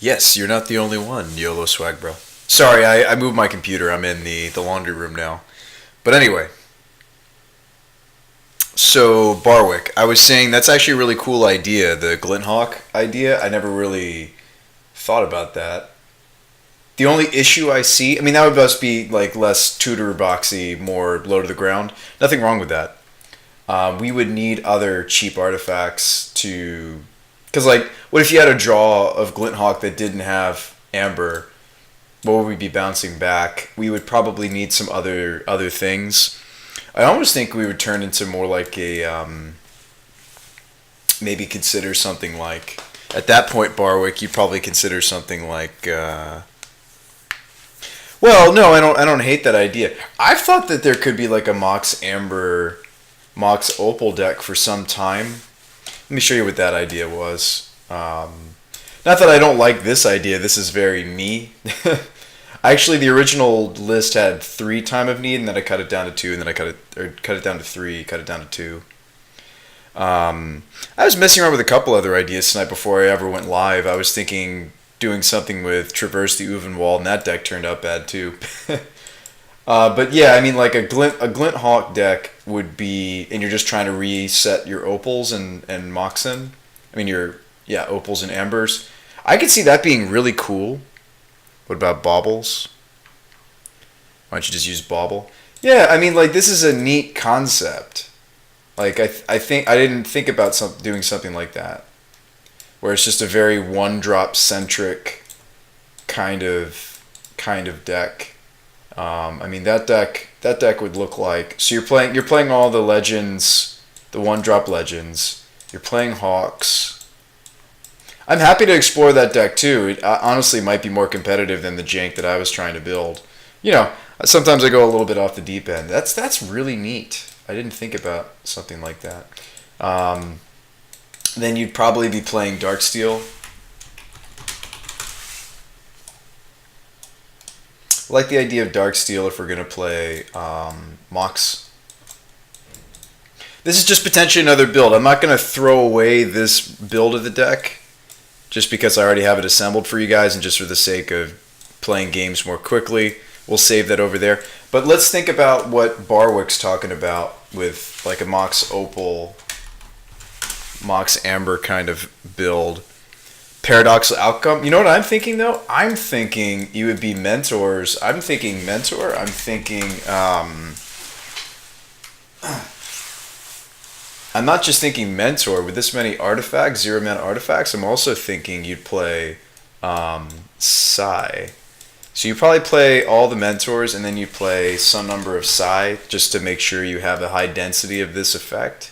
Yes, you're not the only one, YOLO swag bro. Sorry, I moved my computer. I'm in the laundry room now. But anyway, so Barwick, I was saying that's actually a really cool idea, the Glinthawk idea. I never really thought about that. The only issue I see, I mean, that would just be like less tutor boxy, more low to the ground. Nothing wrong with that. We would need other cheap artifacts to, because like, what if you had a draw of Glinthawk that didn't have Amber? What would we be bouncing back? We would probably need some other things. I almost think we would turn into more like a maybe consider something like at that point Barwick. You'd probably consider something like. Well, no, I don't hate that idea. I've thought that there could be like a Mox Amber, Mox Opal deck for some time. Let me show you what that idea was. Not that I don't like this idea. This is very me. Actually, the original list had 3 time of need, and then I cut it down to 2, and then I cut it down to 3, cut it down to 2. I was messing around with a couple other ideas tonight before I ever went live. I was thinking doing something with Traverse the Uvenwald, and that deck turned out bad too. But yeah, I mean, like a Glint Hawk deck would be, and you're just trying to reset your opals and Moxen. I mean, your opals and ambers. I could see that being really cool. What about baubles? Why don't you just use bauble? Yeah, I mean, like this is a neat concept. Like I think I didn't think about doing something like that, where it's just a very one drop centric kind of deck. I mean that deck would look like, so you're playing all the legends, the one drop legends. You're playing Hawks. I'm happy to explore that deck too. It honestly might be more competitive than the jank that I was trying to build. You know, sometimes I go a little bit off the deep end. That's really neat. I didn't think about something like that. Then you'd probably be playing Darksteel. I like the idea of Darksteel if we're going to play Mox. This is just potentially another build. I'm not going to throw away this build of the deck just because I already have it assembled for you guys and just for the sake of playing games more quickly. We'll save that over there. But let's think about what Barwick's talking about with like a Mox Opal, Mox Amber kind of build. Paradoxical outcome. You know what I'm thinking though? I'm thinking you would be mentors. I'm thinking mentor. I'm thinking I'm not just thinking mentor with this many artifacts, 0 mana artifacts. I'm also thinking you'd play Psy. So you probably play all the mentors and then you play some number of Psy just to make sure you have a high density of this effect.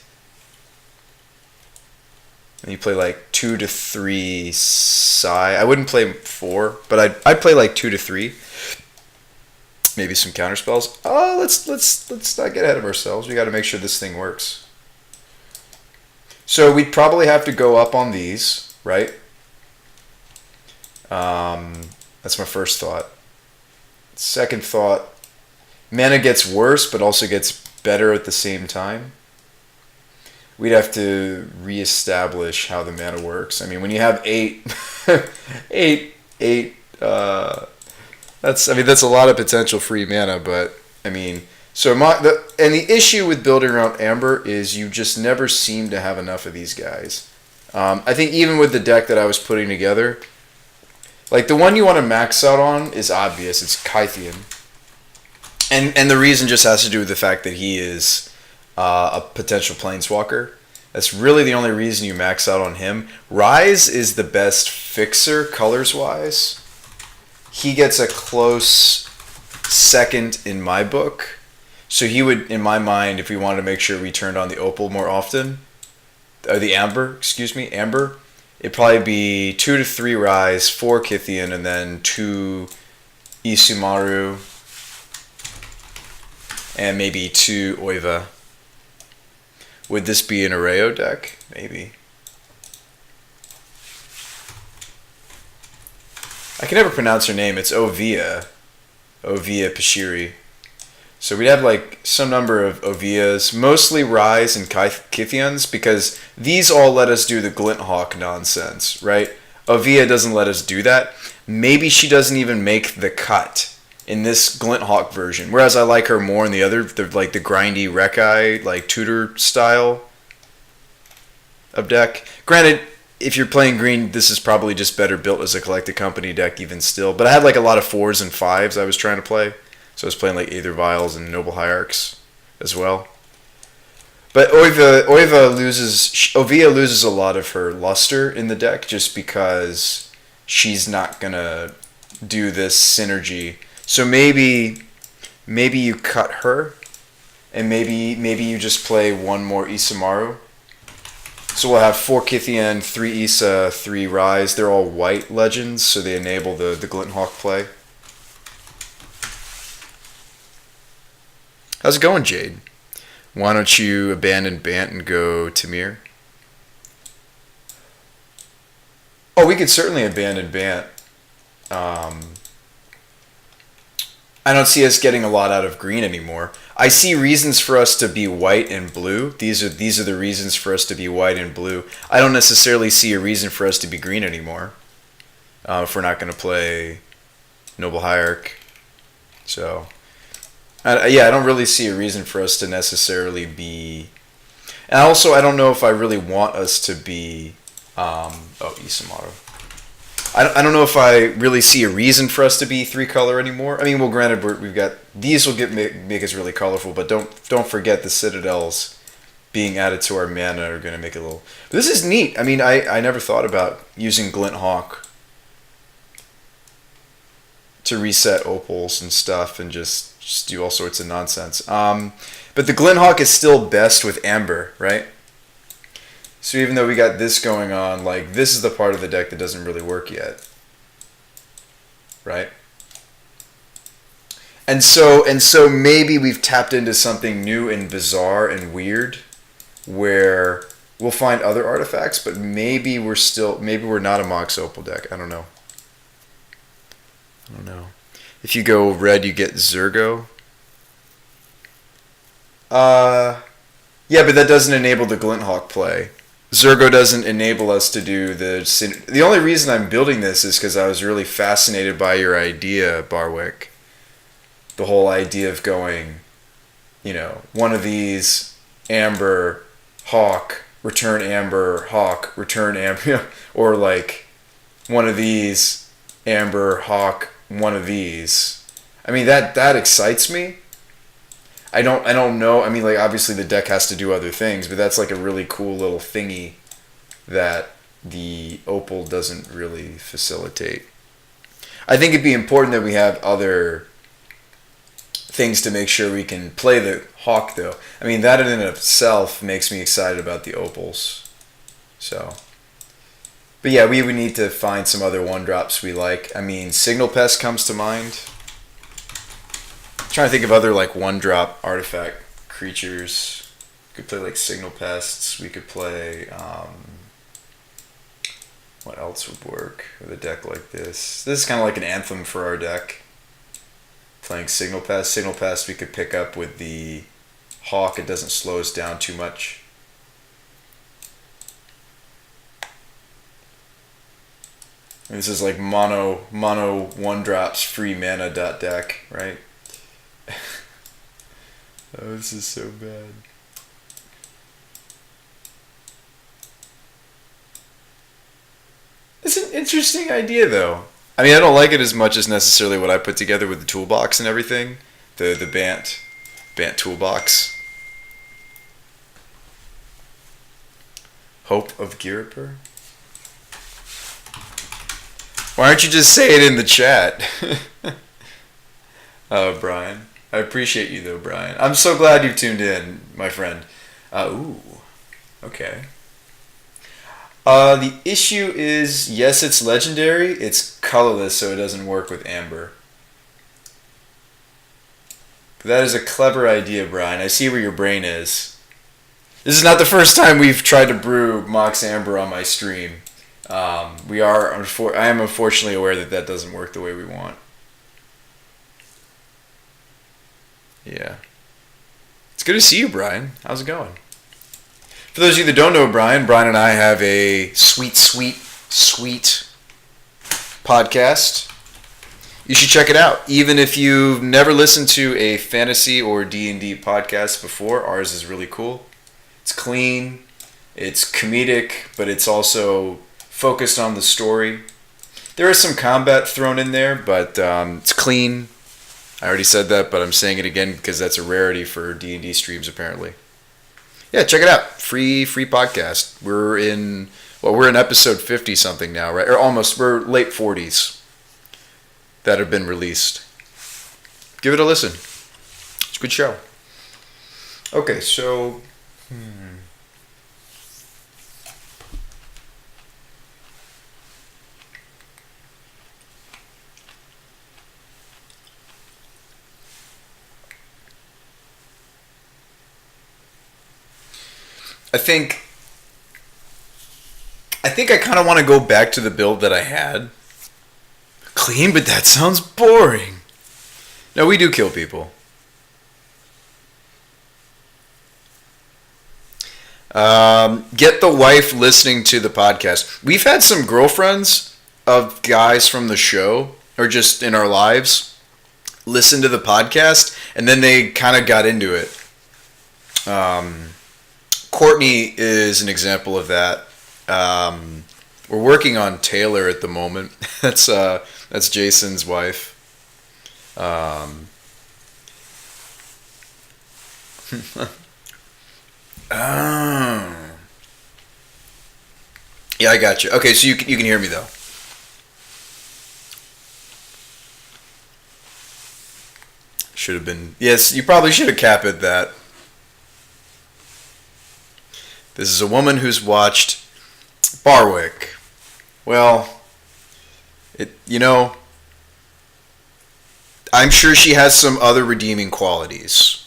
And you play like 2 to 3 Psy. I wouldn't play 4, but I'd play like 2 to 3. Maybe some counter spells. Oh, let's not get ahead of ourselves. We got to make sure this thing works. So we'd probably have to go up on these, right? That's my first thought. Second thought, mana gets worse, but also gets better at the same time. We'd have to reestablish how the mana works. I mean, when you have 8, that's a lot of potential free mana, but I mean. So the issue with building around Amber is you just never seem to have enough of these guys. I think even with the deck that I was putting together, like the one you want to max out on is obvious. It's Kythian. And the reason just has to do with the fact that he is a potential planeswalker. That's really the only reason you max out on him. Rise is the best fixer colors-wise. He gets a close second in my book. So he would, in my mind, if we wanted to make sure we turned on the Opal more often, or the Amber, Amber, it'd probably be 2 to 3 Rise, 4 Kythian, and then 2 Isumaru, and maybe 2 Oiva. Would this be an Arreo deck? Maybe. I can never pronounce her name. It's Ovia Pashiri. So we'd have like some number of Ovias, mostly Rise and Kythians, because these all let us do the Glinthawk nonsense, right? Ovia doesn't let us do that. Maybe she doesn't even make the cut in this Glinthawk version. Whereas I like her more in the other, like the grindy Rek'Ai, like tutor style of deck. Granted, if you're playing green, this is probably just better built as a collected company deck even still. But I had like a lot of 4s and 5s I was trying to play. So I was playing like Aether Vials and Noble Hierarchs as well. But Ovia loses a lot of her luster in the deck just because she's not gonna do this synergy. So maybe you cut her, and maybe you just play one more Isamaru. So we'll have 4 Kythian, 3 Issa, 3 Rise. They're all white legends, so they enable the Glinthawk play. How's it going, Jade? Why don't you abandon Bant and go Tamir? Oh, we could certainly abandon Bant. I don't see us getting a lot out of green anymore. I see reasons for us to be white and blue. These are the reasons for us to be white and blue. I don't necessarily see a reason for us to be green anymore. If we're not going to play Noble Hierarch. So, yeah, I don't really see a reason for us to necessarily be... And also, I don't know if I really want us to be... Isamaru. I don't know if I really see a reason for us to be 3-color anymore. I mean, well, granted, we've got... These will make us really colorful, but don't forget the Citadels being added to our mana are going to make it a little... But this is neat. I mean, I never thought about using Glinthawk to reset opals and stuff and just do all sorts of nonsense. But the Glinthawk is still best with Amber, right? So even though we got this going on, like, this is the part of the deck that doesn't really work yet. Right? And so maybe we've tapped into something new and bizarre and weird where we'll find other artifacts, but maybe we're not a Mox Opal deck. I don't know. If you go red, you get Zergo. Yeah, but that doesn't enable the Glinthawk play. Zergo doesn't enable us to do the... The only reason I'm building this is because I was really fascinated by your idea, Barwick. The whole idea of going, one of these, Amber, Hawk, return Amber, Hawk, return Amber, or like one of these, Amber, Hawk, one of these. I mean, that excites me. I don't know. I mean, like, obviously the deck has to do other things, but that's like a really cool little thingy that the Opal doesn't really facilitate. I think it'd be important that we have other things to make sure we can play the Hawk, though. I mean, that in and of itself makes me excited about the Opals. So, but yeah, we would need to find some other 1-drops we like. I mean, Signal Pest comes to mind. Trying to think of other like 1-drop artifact creatures. We could play like Signal Pests. We could play what else would work with a deck like this? This is kind of like an anthem for our deck. Playing Signal Pest. Signal Pest we could pick up with the Hawk. It doesn't slow us down too much. And this is like mono 1-drops free mana deck, right? Oh, this is so bad. It's an interesting idea, though. I mean, I don't like it as much as necessarily what I put together with the toolbox and everything. The Bant toolbox. Hope of Giripur? Why don't you just say it in the chat? Brian. I appreciate you, though, Brian. I'm so glad you tuned in, my friend. Okay. The issue is, yes, it's legendary. It's colorless, so it doesn't work with Amber. But that is a clever idea, Brian. I see where your brain is. This is not the first time we've tried to brew Mox Amber on my stream. I am unfortunately aware that doesn't work the way we want. Yeah. It's good to see you, Brian. How's it going? For those of you that don't know Brian and I have a sweet podcast. You should check it out. Even if you've never listened to a fantasy or D&D podcast before, ours is really cool. It's clean, it's comedic, but it's also focused on the story. There is some combat thrown in there, but it's clean. I already said that, but I'm saying it again because that's a rarity for D&D streams apparently. Yeah, check it out. Free podcast. We're in episode 50 something now, right? Or almost. We're late 40s that have been released. Give it a listen. It's a good show. Okay, so I think I kind of want to go back to the build that I had. Clean, but that sounds boring. No, we do kill people. Get the wife listening to the podcast. We've had some girlfriends of guys from the show, or just in our lives, listen to the podcast, and then they kind of got into it. Courtney is an example of that. We're working on Taylor at the moment. That's Jason's wife. Oh. Yeah, I got you. Okay, so you can hear me though. Should have been. Yes, you probably should have capped that. This is a woman who's watched Barwick. Well, I'm sure she has some other redeeming qualities.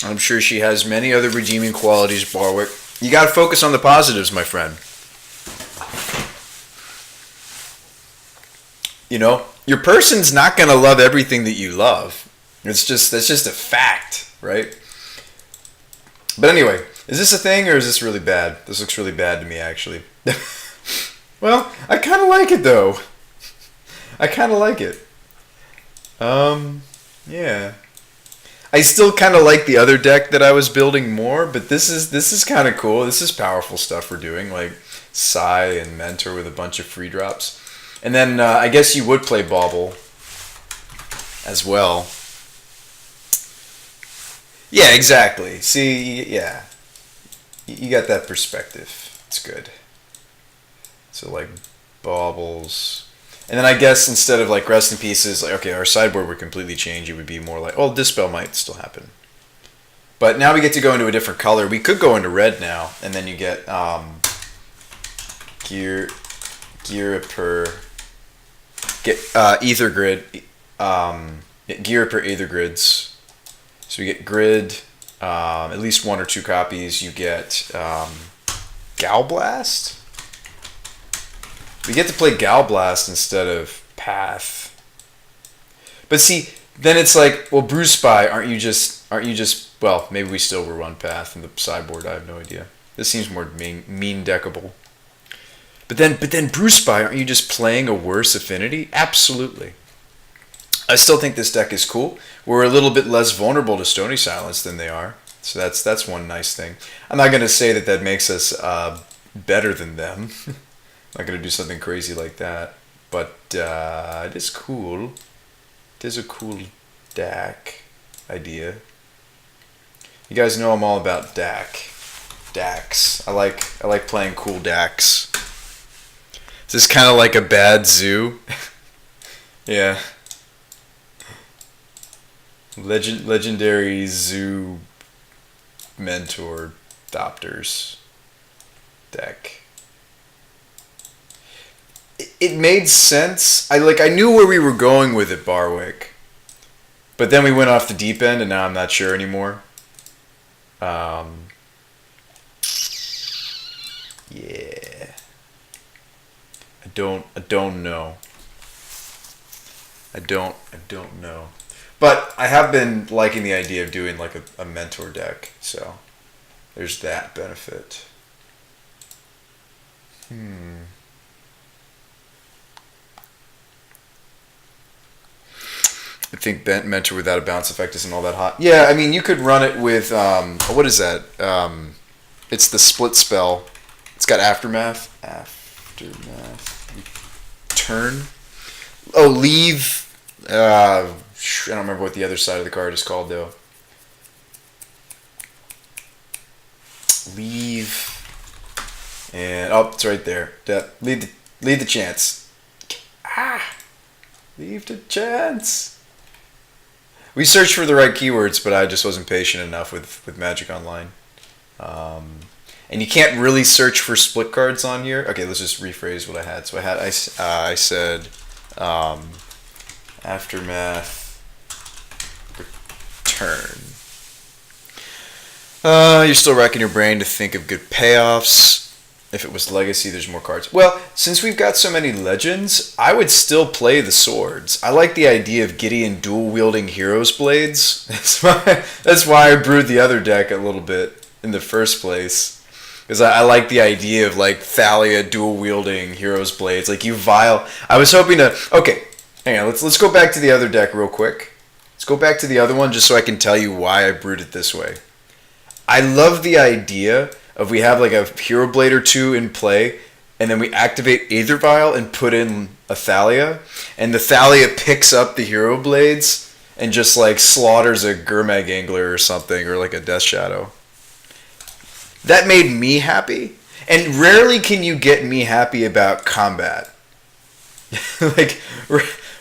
I'm sure she has many other redeeming qualities, Barwick. You gotta focus on the positives, my friend. Your person's not gonna love everything that you love. That's just a fact, right? But anyway, is this a thing or is this really bad? This looks really bad to me, actually. Well, I kind of like it, though. I kind of like it. Yeah. I still kind of like the other deck that I was building more, but this is kind of cool. This is powerful stuff we're doing, like Psy and Mentor with a bunch of free drops. And then I guess you would play Bauble as well. Yeah, exactly. See, yeah. You got that perspective. It's good. So, like, Baubles. And then I guess instead of, like, Rest in Pieces, like, okay, our sideboard would completely change. It would be more like, oh, Dispel might still happen. But now we get to go into a different color. We could go into red now, and then you get Ether Grid. Gear per Ether Grids. So we get Grid, at least one or two copies. You get Galblast. We get to play Galblast instead of Path. But see, then it's like, well, BrewSpy, aren't you just? Well, maybe we still will run Path in the sideboard. I have no idea. This seems more mean deckable. But then BrewSpy, aren't you just playing a worse affinity? Absolutely. I still think this deck is cool. We're a little bit less vulnerable to Stony Silence than they are. So that's one nice thing. I'm not going to say that makes us better than them. I'm not going to do something crazy like that. But it is cool. It is a cool deck idea. You guys know I'm all about decks. I like playing cool decks. Is this kind of like a bad zoo? Yeah. Legendary zoo mentor adopters deck. It made sense. I knew where we were going with it, Barwick. But then we went off the deep end and now I'm not sure anymore. Yeah. I don't know. I don't know. But I have been liking the idea of doing like a mentor deck, so there's that benefit. I think Bant mentor without a bounce effect isn't all that hot. Yeah, I mean, you could run it with, what is that? It's the split spell. It's got Aftermath. Turn. Oh, leave. I don't remember what the other side of the card is called, though. Leave. And, oh, it's right there. Leave the chance. Leave the chance. We searched for the right keywords, but I just wasn't patient enough with Magic Online. And you can't really search for split cards on here. Okay, let's just rephrase what I had. So I said Aftermath Return. You're still racking your brain to think of good payoffs. If it was Legacy, there's more cards. Well, since we've got so many Legends, I would still play the swords. I like the idea of Gideon dual-wielding Heroes Blades. That's why I brewed the other deck a little bit in the first place. Because I like the idea of, like, Thalia dual-wielding Heroes Blades. Like, you vile... I was hoping to... Okay, hang on. Let's go back to the other deck real quick. Let's go back to the other one just so I can tell you why I brewed it this way. I love the idea of we have like a Hero Blade or two in play, and then we activate Aether Vial and put in a Thalia, and the Thalia picks up the Hero Blades and just like slaughters a Gurmag Angler or something, or like a Death Shadow. That made me happy, and rarely can you get me happy about combat. Like,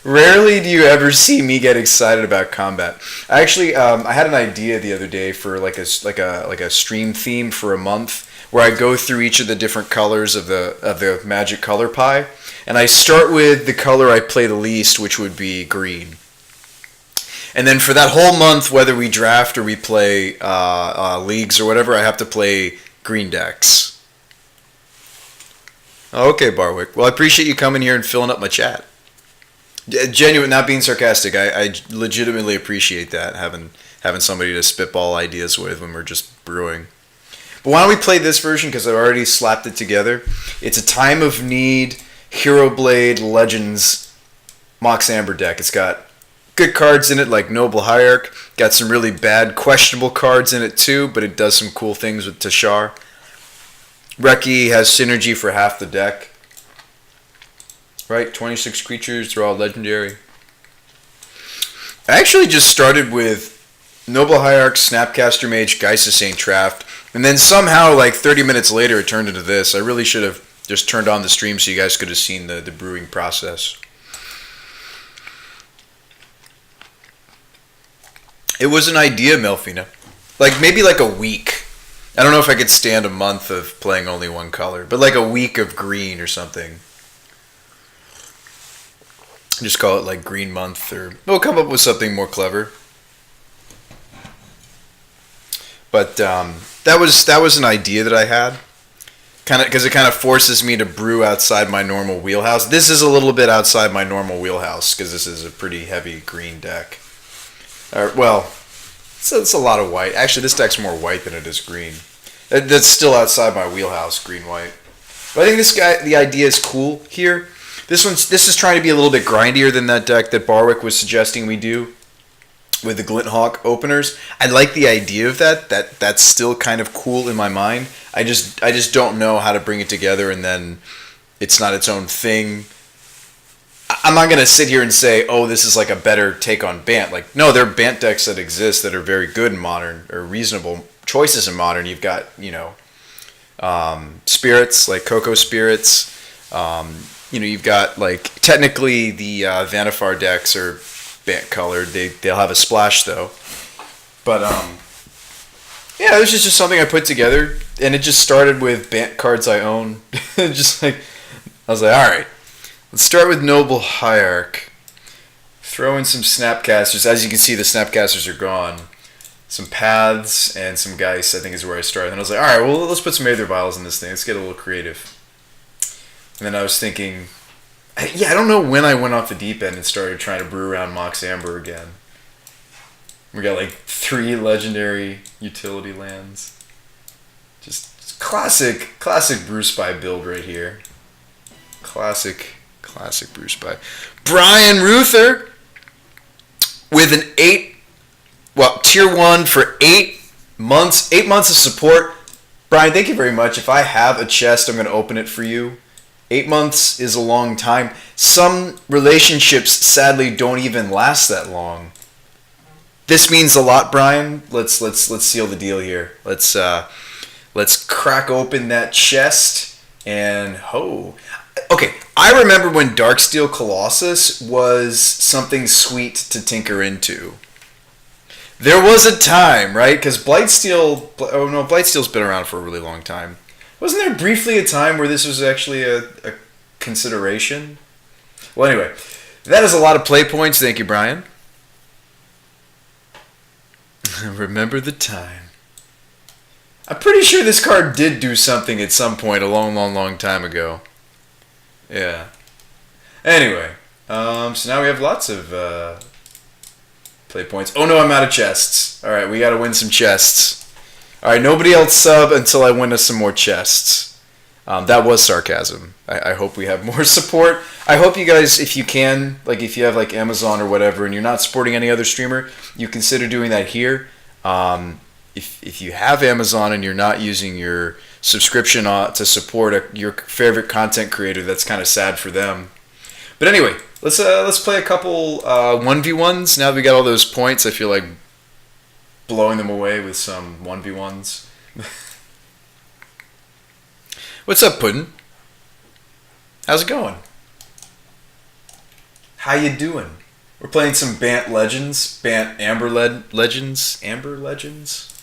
rarely do you ever see me get excited about combat. I actually, I had an idea the other day for like a stream theme for a month, where I go through each of the different colors of the Magic color pie, and I start with the color I play the least, which would be green. And then for that whole month, whether we draft or we play leagues or whatever, I have to play green decks. Okay, Barwick. Well, I appreciate you coming here and filling up my chat. Genuine, not being sarcastic. I legitimately appreciate that, having somebody to spitball ideas with when we're just brewing. But why don't we play this version, because I've already slapped it together. It's a Time of Need Hero Blade Legends Mox Amber deck. It's got good cards in it like Noble Hierarch. Got some really bad, questionable cards in it too, but it does some cool things with Tashar. Reki has synergy for half the deck. Right, 26 creatures, they're all legendary. I actually just started with Noble Hierarch, Snapcaster Mage, Geist of St. Traft, and then somehow, like 30 minutes later, it turned into this. I really should have just turned on the stream so you guys could have seen the brewing process. It was an idea, Melfina. Like, maybe like a week. I don't know if I could stand a month of playing only one color, but like a week of green or something. Just call it like Green Month, or we'll come up with something more clever. But that was an idea that I had, kind of because it kind of forces me to brew outside my normal wheelhouse. This is a little bit outside my normal wheelhouse because this is a pretty heavy green deck. Well, it's a lot of white. Actually, this deck's more white than it is green. That's still outside my wheelhouse, green-white. But I think the idea is cool here. This is trying to be a little bit grindier than that deck that Barwick was suggesting we do with the Glinthawk openers. I like the idea of that. That's still kind of cool in my mind. I just don't know how to bring it together, and then it's not its own thing. I'm not going to sit here and say, oh, this is like a better take on Bant. Like, no, there are Bant decks that exist that are very good in Modern, or reasonable choices in Modern. You've got, spirits, like Cocoa Spirits. You've got, like, technically the Vanifar decks are Bant colored. They'll have a splash, though. But, yeah, this is just something I put together, and it just started with Bant cards I own. Just like, I was like, all right. Let's start with Noble Hierarch. Throw in some Snapcasters. As you can see, the Snapcasters are gone. Some Paths and some Geist, I think, is where I started. And I was like, alright, well, let's put some Aether Vials in this thing. Let's get a little creative. And then I was thinking, I don't know when I went off the deep end and started trying to brew around Mox Amber again. We got like 3 legendary utility lands. Just classic BrewSpy build right here. Classic BrewSpy. Brian Ruther! with an tier 1 for 8 months. 8 months of support. Brian, thank you very much. If I have a chest, I'm going to open it for you. 8 months is a long time. Some relationships, sadly, don't even last that long. This means a lot, Brian. Let's seal the deal here. Let's crack open that chest and Okay, I remember when Darksteel Colossus was something sweet to tinker into. There was a time, right? Because Blightsteel's been around for a really long time. Wasn't there briefly a time where this was actually a consideration? Well, anyway, that is a lot of play points. Thank you, Brian. Remember the time. I'm pretty sure this card did do something at some point a long time ago. Yeah. Anyway, so now we have lots of play points. Oh no, I'm out of chests. All right, we got to win some chests. All right, nobody else sub until I win us some more chests. That was sarcasm. I hope we have more support. I hope you guys, if you can, like if you have like Amazon or whatever, and you're not supporting any other streamer, you consider doing that here. If you have Amazon and you're not using your subscription to support your favorite content creator, that's kind of sad for them. But anyway, let's play a couple 1v1s. Now that we got all those points, I feel like blowing them away with some 1v1s. What's up, Puddin'? How's it going? How you doing? We're playing some Bant Legends. Bant Amber Legends. Amber Legends?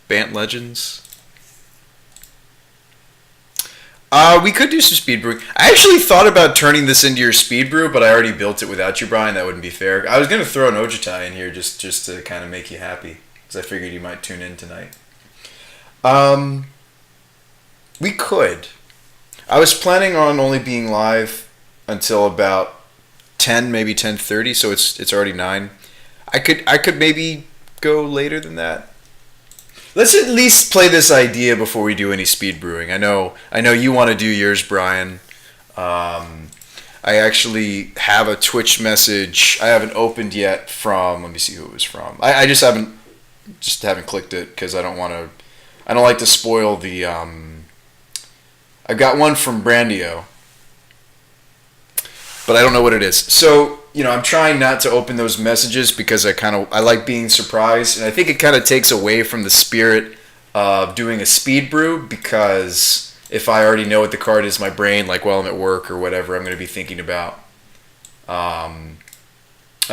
Bant Legends. We could do some speed brewing. I actually thought about turning this into your speed brew, but I already built it without you, Brian. That wouldn't be fair. I was going to throw an Ojitai in here just to kind of make you happy, because I figured you might tune in tonight. We could. I was planning on only being live until about 10, maybe 10:30, so it's already 9. I could maybe go later than that. Let's at least play this idea before we do any speed brewing. I know you want to do yours, Brian. I actually have a Twitch message I haven't opened yet from. Let me see who it was from. I just haven't clicked it because I don't like to spoil the. I've got one from Brandio, but I don't know what it is. So, I'm trying not to open those messages because I like being surprised, and I think it kind of takes away from the spirit of doing a speed brew, because if I already know what the card is, my brain, like while I'm at work or whatever, I'm going to be thinking about a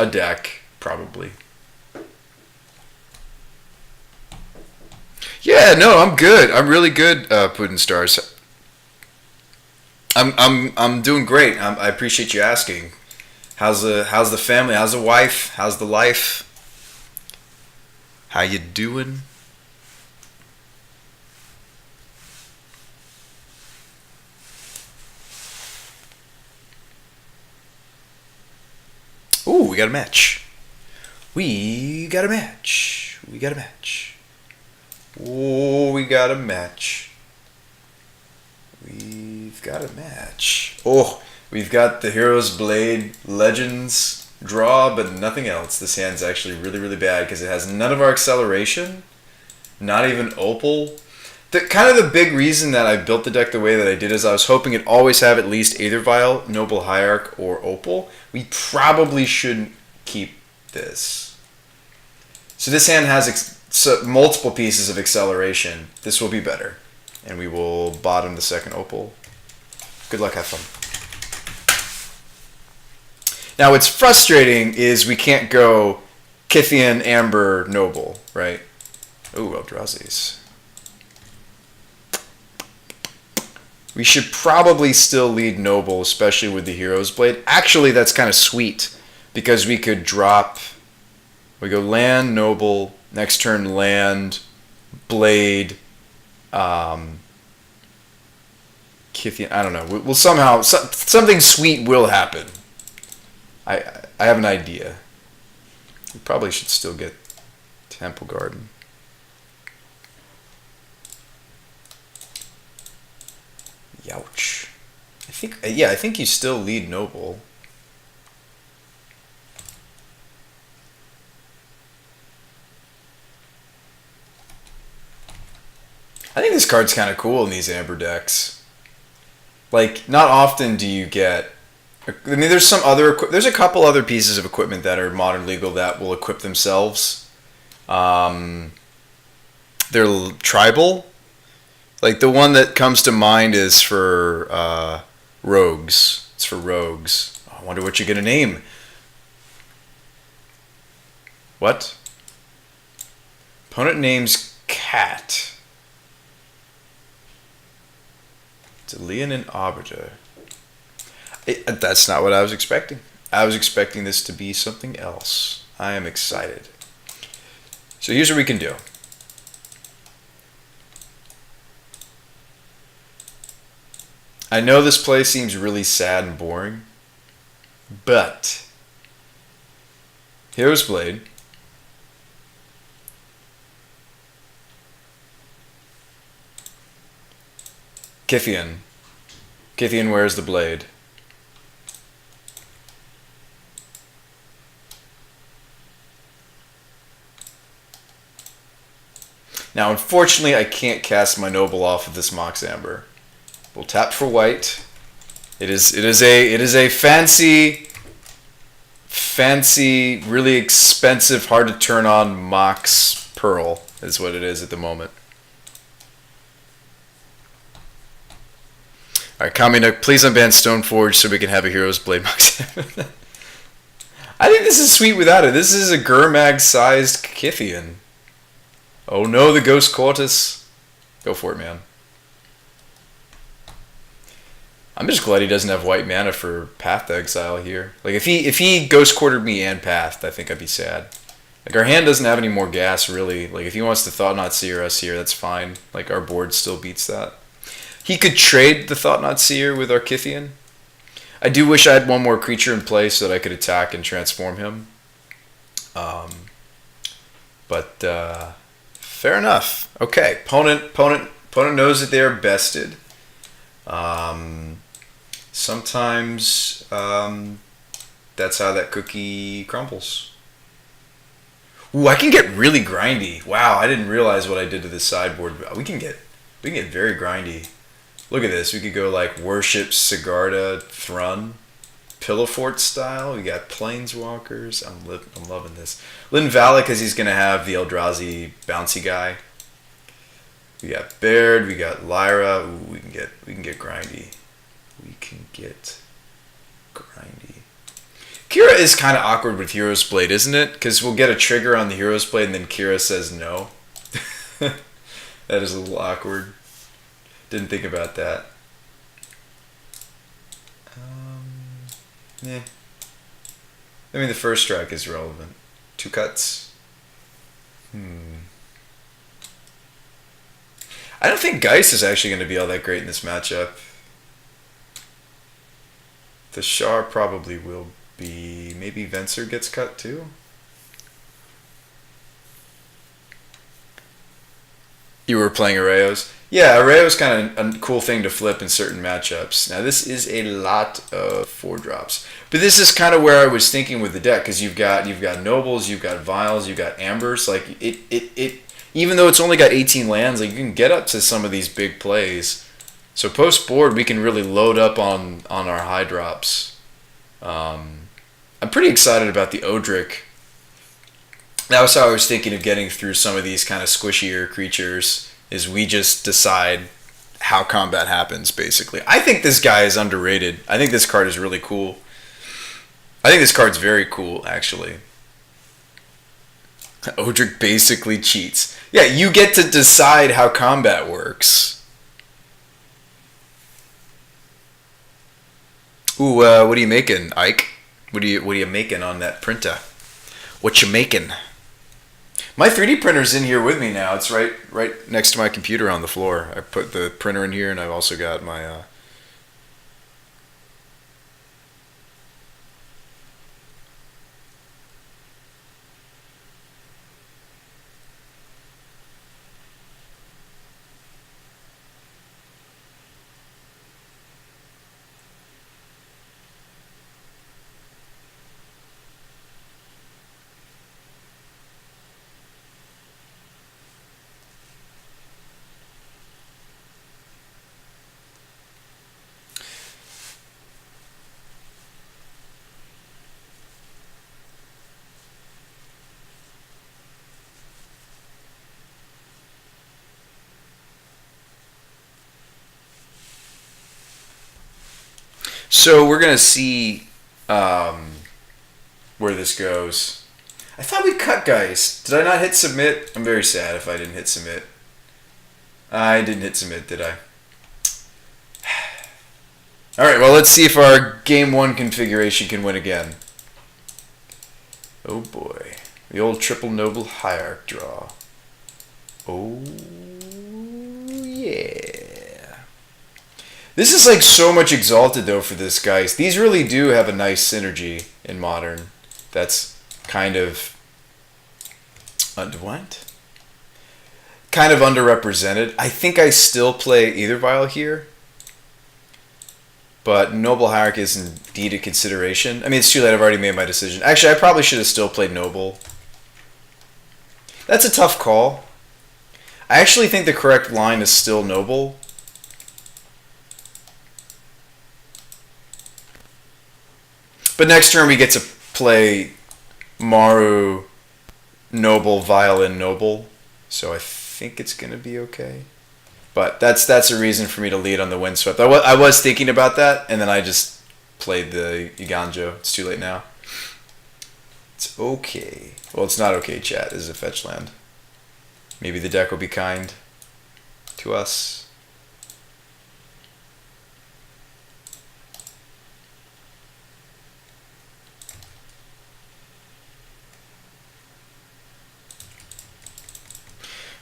deck, probably. Yeah, no, I'm good. I'm really good, Puddin' Stars. I'm doing great. I appreciate you asking. How's the family? How's the wife? How's the life? How you doing? Ooh, we got a match. We got a match. Oh, we got a match. We've got a match. Oh, we've got the Heroes Blade Legends draw, but nothing else. This hand's actually really, really bad because it has none of our acceleration, not even Opal. The big reason that I built the deck the way that I did is I was hoping it always have at least Aether Vial, Noble Hierarch, or Opal. We probably shouldn't keep this. So this hand has multiple pieces of acceleration. This will be better. And we will bottom the second Opal. Good luck, have fun. Now, what's frustrating is we can't go Kythian, Amber, Noble, right? Ooh, Eldrazi's. We should probably still lead Noble, especially with the Hero's Blade. Actually, that's kind of sweet, because we could drop... We go land, Noble, next turn land, Blade... Kythian, I don't know. We'll somehow something sweet will happen. I have an idea. We probably should still get Temple Garden. Youch. I think you still lead Noble. think this card's kind of cool in these Amber decks. Like, not often do you get... I mean, there's some other... There's a couple other pieces of equipment that are modern legal that will equip themselves. They're tribal. Like, the one that comes to mind is for rogues. It's for rogues. I wonder what you're going to name. What? Opponent names Cat. Delian and Arbiter. That's not what I was expecting. I was expecting this to be something else. I am excited. So here's what we can do. I know this play seems really sad and boring, but Hero's Blade. Kithian. Kithian wears the blade. Now, unfortunately, I can't cast my Noble off of this Mox Amber. We'll tap for white. It is a fancy, really expensive, hard to turn on Mox Pearl is what it is at the moment. Alright, Kamina, please unban Stoneforge so we can have a Hero's Blade Mox Amber. I think this is sweet without it. This is a Gurmag-sized Kithian. Oh no, the Ghost Cortus. Go for it, man. I'm just glad he doesn't have white mana for Path to Exile here. Like, if he Ghost Quartered me and Pathed, I think I'd be sad. Like, our hand doesn't have any more gas, really. Like, if he wants to Thought Knot Seer us here, that's fine. Like, our board still beats that. He could trade the Thought Knot Seer with our Kithian. I do wish I had one more creature in play so that I could attack and transform him. But fair enough. Okay, opponent knows that they are bested. Sometimes that's how that cookie crumbles. Ooh, I can get really grindy. Wow, I didn't realize what I did to this sideboard. We can get very grindy. Look at this. We could go like Worship, Sigarda, Thrun, Pillowfort style. We got Planeswalkers. I'm loving this. Lynn Valak, because he's gonna have the Eldrazi bouncy guy. We got Baird. We got Lyra. Ooh, we can get grindy. We can get grindy. Kira is kind of awkward with Hero's Blade, isn't it? Because we'll get a trigger on the Hero's Blade and then Kira says no. That is a little awkward. Didn't think about that. Yeah. I mean, the first strike is relevant. 2 cuts. I don't think Geist is actually going to be all that great in this matchup. The Char probably will be. Maybe Venser gets cut too. You were playing Arraeos? Yeah, Arraeos kind of a cool thing to flip in certain matchups. Now this is a lot of 4-drops, but this is kind of where I was thinking with the deck, because you've got Nobles, you've got Vials, you've got Ambers. Like it even though it's only got 18 lands, like you can get up to some of these big plays. So post board, we can really load up on our high drops. I'm pretty excited about the Odric. That was how I was thinking of getting through some of these kind of squishier creatures, is we just decide how combat happens, basically. I think this guy is underrated. I think this card is really cool. I think this card's very cool, actually. Odric basically cheats. Yeah, you get to decide how combat works. Ooh, what are you making, Ike? What are you making on that printer? What you making? My 3D printer's in here with me now. It's right next to my computer on the floor. I put the printer in here, and I've also got my So we're gonna see where this goes. I thought we cut Geist. Did I not hit submit? I'm very sad if I didn't hit submit. I didn't hit submit, did I? Alright, well, let's see if our game 1 configuration can win again. Oh boy. The old triple noble hierarch draw. Oh yeah. This is like so much exalted though for this Geist. These really do have a nice synergy in Modern. That's kind of what? Kind of underrepresented. I think I still play either vial here. But Noble Hierarch is indeed a consideration. I mean, it's too late. I've already made my decision. Actually, I probably should have still played Noble. That's a tough call. I actually think the correct line is still Noble. But next turn we get to play Maru, Noble, Violin, Noble. So I think it's going to be okay. But that's a reason for me to lead on the Windswept. I was thinking about that, and then I just played the Iganjo. It's too late now. It's okay. Well, it's not okay, chat. This is a fetch land. Maybe the deck will be kind to us.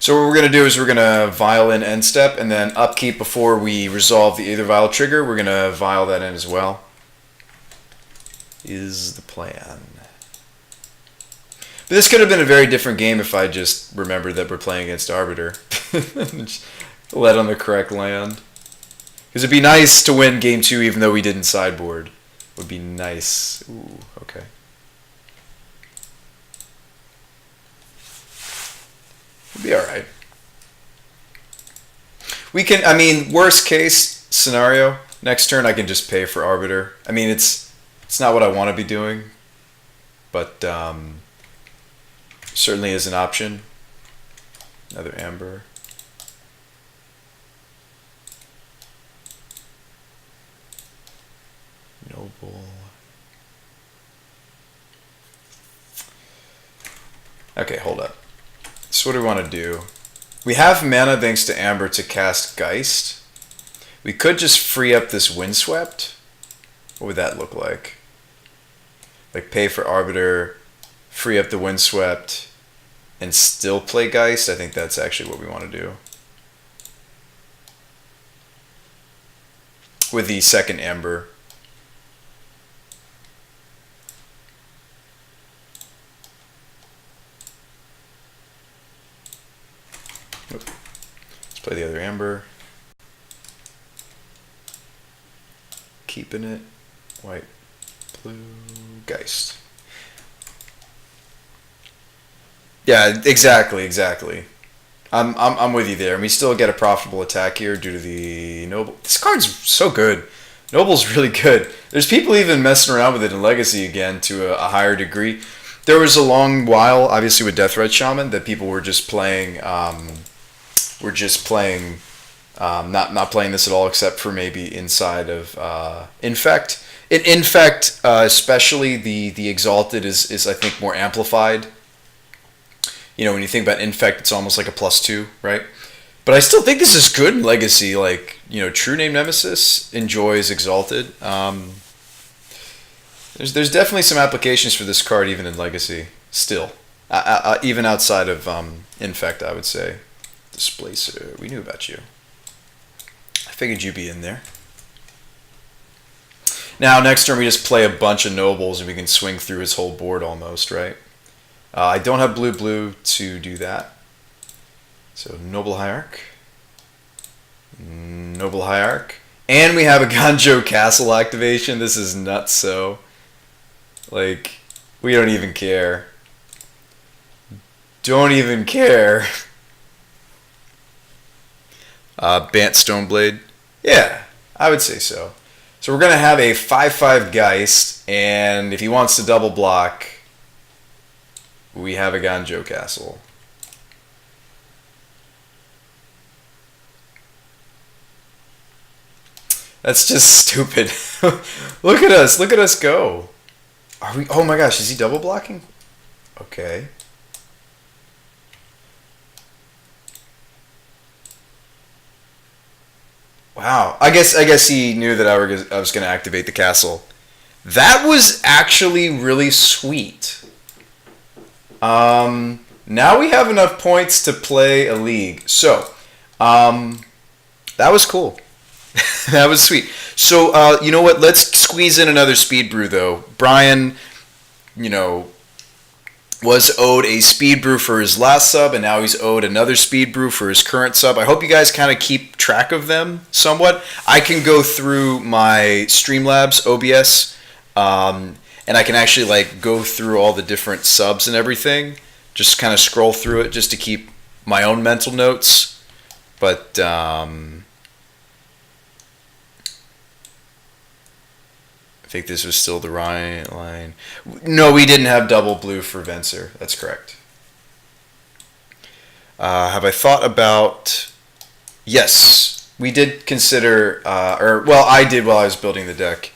So what we're going to do is we're going to vial in end step, and then upkeep before we resolve the either vial trigger. We're going to vial that in as well. Is the plan. But this could have been a very different game if I just remembered that we're playing against Arbiter. Just let on the correct land. Because it'd be nice to win game 2 even though we didn't sideboard. Would be nice. Ooh, okay. Be alright. We can, I mean, worst case scenario, next turn I can just pay for Arbiter. I mean, it's not what I want to be doing, but certainly is an option. Another Amber. Noble. Okay, hold up. So what do we want to do? We have mana thanks to Amber to cast Geist. We could just free up this Windswept. What would that look like? Like pay for Arbiter, free up the Windswept, and still play Geist? I think that's actually what we want to do. With the second Amber. Let's play the other Amber. Keeping it. White, blue, Geist. Yeah, exactly. I'm with you there. And we still get a profitable attack here due to the Noble. This card's so good. Noble's really good. There's people even messing around with it in Legacy again to a higher degree. There was a long while, obviously with Deathrite Shaman, that people were just playing. Not playing this at all, except for maybe inside of Infect. In Infect, especially the Exalted is I think more amplified. You know, when you think about Infect, it's almost like a +2, right? But I still think this is good in Legacy. Like, you know, True Name Nemesis enjoys Exalted. There's definitely some applications for this card even in Legacy. Still, even outside of Infect, I would say. Displacer, we knew about you. I figured you'd be in there. Now, next turn we just play a bunch of Nobles and we can swing through his whole board almost, right? I don't have blue to do that. So Noble Hierarch. Noble Hierarch. And we have a Ganjo Castle activation. This is nuts, so. Like, we don't even care. Don't even care. Bant Stoneblade. Yeah, I would say so. So we're going to have a 5/5 Geist, and if he wants to double block, we have a Ganjo Castle. That's just stupid. Look at us. Look at us go. Are we? Oh my gosh, is he double blocking? Okay. Wow. I guess he knew that I was going to activate the castle. That was actually really sweet. Now we have enough points to play a league. So, that was cool. That was sweet. So, you know what? Let's squeeze in another speed brew, though. Brian, you know, was owed a speed brew for his last sub, and now he's owed another speed brew for his current sub. I hope you guys kind of keep track of them somewhat. I can go through my Streamlabs OBS, and I can actually like go through all the different subs and everything. Just kind of scroll through it just to keep my own mental notes. But I think this was still the right line. No, we didn't have double blue for Venser. That's correct. Have I thought about... Yes, we did consider... well, I did while I was building the deck,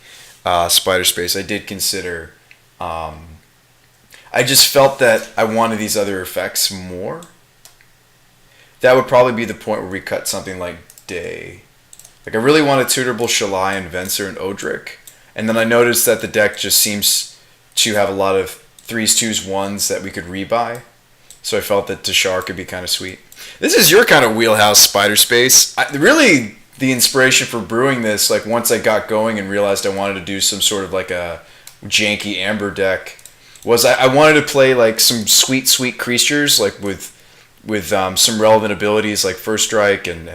Spider Space. I did consider... I just felt that I wanted these other effects more. That would probably be the point where we cut something like Day. Like, I really wanted Tutorable Shalai and Venser and Odric. And then I noticed that the deck just seems to have a lot of 3s, 2s, 1s that we could rebuy. So I felt that Tashar could be kind of sweet. This is your kind of wheelhouse, Spider Space. Really, the inspiration for brewing this, like once I got going and realized I wanted to do some sort of like a janky Amber deck, was I wanted to play like some sweet, sweet creatures, like with some relevant abilities like First Strike and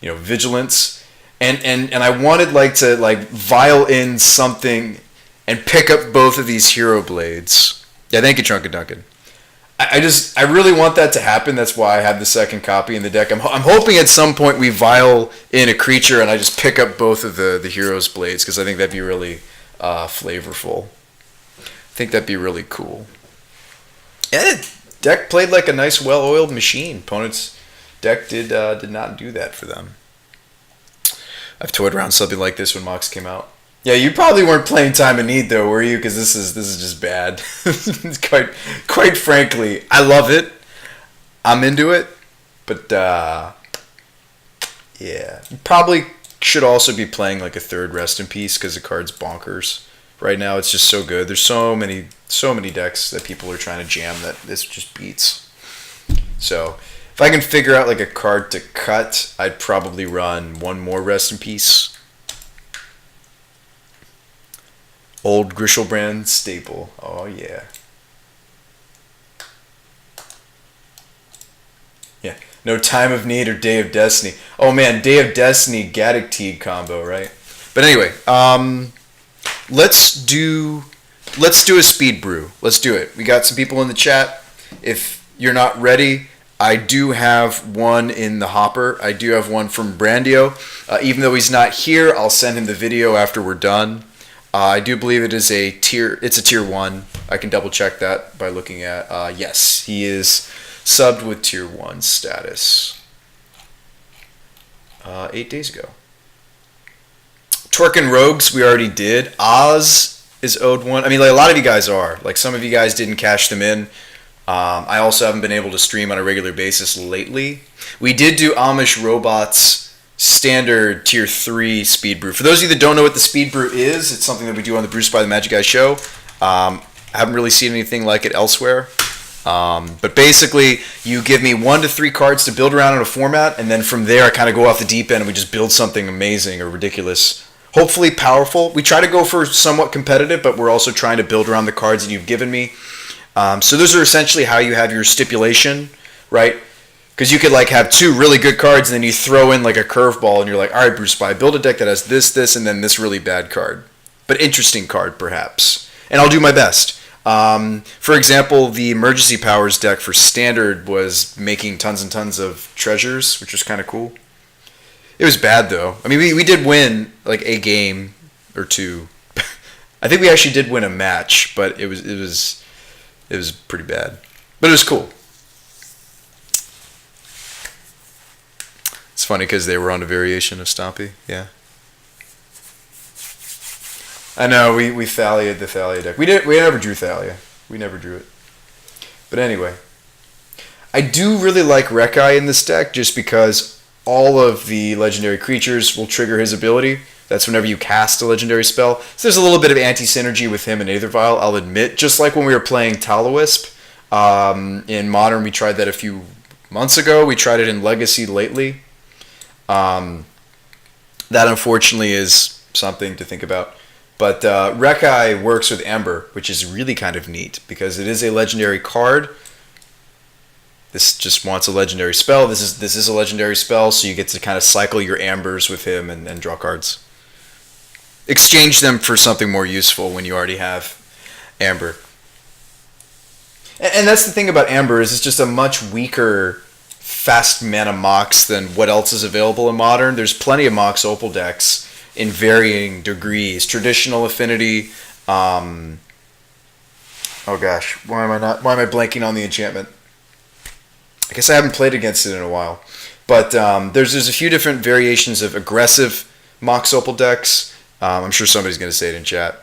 Vigilance. And I wanted like to like vial in something and pick up both of these hero blades. Yeah, thank you, Trunkin Duncan. I really want that to happen. That's why I have the second copy in the deck. I'm hoping at some point we vial in a creature and I just pick up both of the hero's blades because I think that'd be really flavorful. I think that'd be really cool. And the deck played like a nice, well-oiled machine. Opponent's deck did not do that for them. I've toyed around something like this when Mox came out. Yeah, you probably weren't playing Time of Need though, were you? Because this is just bad. quite frankly, I love it. I'm into it, but yeah, you probably should also be playing like a third Rest in Peace because the card's bonkers. Right now, it's just so good. There's so many decks that people are trying to jam that this just beats. So. If I can figure out like a card to cut, I'd probably run one more Rest in Peace. Old Grishelbrand staple. Oh yeah. Yeah. No Time of Need or Day of Destiny. Oh man, Day of Destiny Gaddock Teague combo, right? But anyway, let's do a speed brew. Let's do it. We got some people in the chat. If you're not ready, I do have one in the hopper. I do have one from Brandio. Even though he's not here, I'll send him the video after we're done. I do believe it's a tier 1. I can double check that by looking at, yes, he is subbed with tier 1 status. 8 days ago. Twerkin' Rogues, we already did. Oz is owed one. I mean, like a lot of you guys are. Like some of you guys didn't cash them in. I also haven't been able to stream on a regular basis lately. We did do Amish Robots standard tier 3 speed brew. For those of you that don't know what the speed brew is, it's something that we do on the Brews by the Magic Guy show. I haven't really seen anything like it elsewhere. But basically, you give me 1 to 3 cards to build around in a format, and then from there I kind of go off the deep end and we just build something amazing or ridiculous. Hopefully powerful. We try to go for somewhat competitive, but we're also trying to build around the cards that you've given me. So those are essentially how you have your stipulation, right? Because you could like have 2 really good cards and then you throw in like a curveball and you're like, all right, Brew Spy, build a deck that has this, and then this really bad card. But interesting card, perhaps. And I'll do my best. For example, the Emergency Powers deck for Standard was making tons and tons of treasures, which was kind of cool. It was bad, though. I mean, we did win like a game or 2. I think we actually did win a match, but it was pretty bad. But it was cool. It's funny because they were on a variation of Stompy. Yeah. I know we Thalia'd the Thalia deck. We never drew Thalia. We never drew it. But anyway, I do really like Rek'Ai in this deck just because all of the legendary creatures will trigger his ability. That's whenever you cast a legendary spell. So there's a little bit of anti-synergy with him and Aethervial, I'll admit. Just like when we were playing Talawisp. In Modern, we tried that a few months ago. We tried it in Legacy lately. That unfortunately is something to think about. But Rek'Ai works with Ember, which is really kind of neat because it is a legendary card. This just wants a legendary spell. This is a legendary spell, so you get to kind of cycle your Ambers with him and draw cards. Exchange them for something more useful when you already have Amber. And that's the thing about Amber is it's just a much weaker fast mana Mox than what else is available in Modern. There's plenty of Mox Opal decks in varying degrees. Traditional affinity. Oh gosh, why am I blanking on the enchantment? I guess I haven't played against it in a while. But there's a few different variations of aggressive Mox Opal decks. I'm sure somebody's going to say it in chat.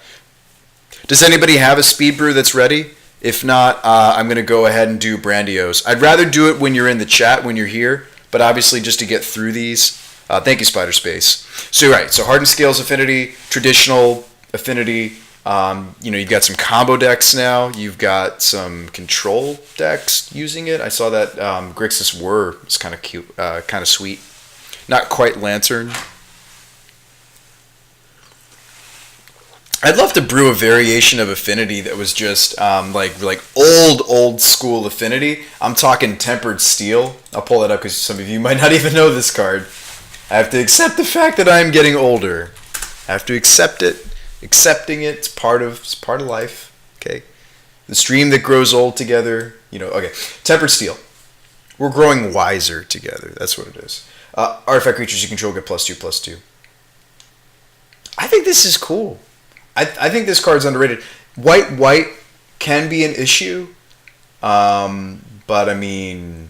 Does anybody have a speed brew that's ready? If not, I'm going to go ahead and do Brandios. I'd rather do it when you're in the chat, when you're here. But obviously, just to get through these. Thank you, Spider Space. So, right. So, Hardened Scales Affinity, Traditional Affinity. You've got some combo decks now. You've got some control decks using it. I saw that Grixis Whir is kind of cute, kind of sweet. Not quite Lantern. I'd love to brew a variation of Affinity that was just like old school Affinity. I'm talking Tempered Steel. I'll pull that up because some of you might not even know this card. I have to accept the fact that I'm getting older. I have to accept it. Accepting it, it's part of life. Okay, the stream that grows old together. Okay. Tempered Steel. We're growing wiser together. That's what it is. Artifact creatures you control get +2/+2. I think this is cool. I think this card's underrated. White can be an issue, but I mean,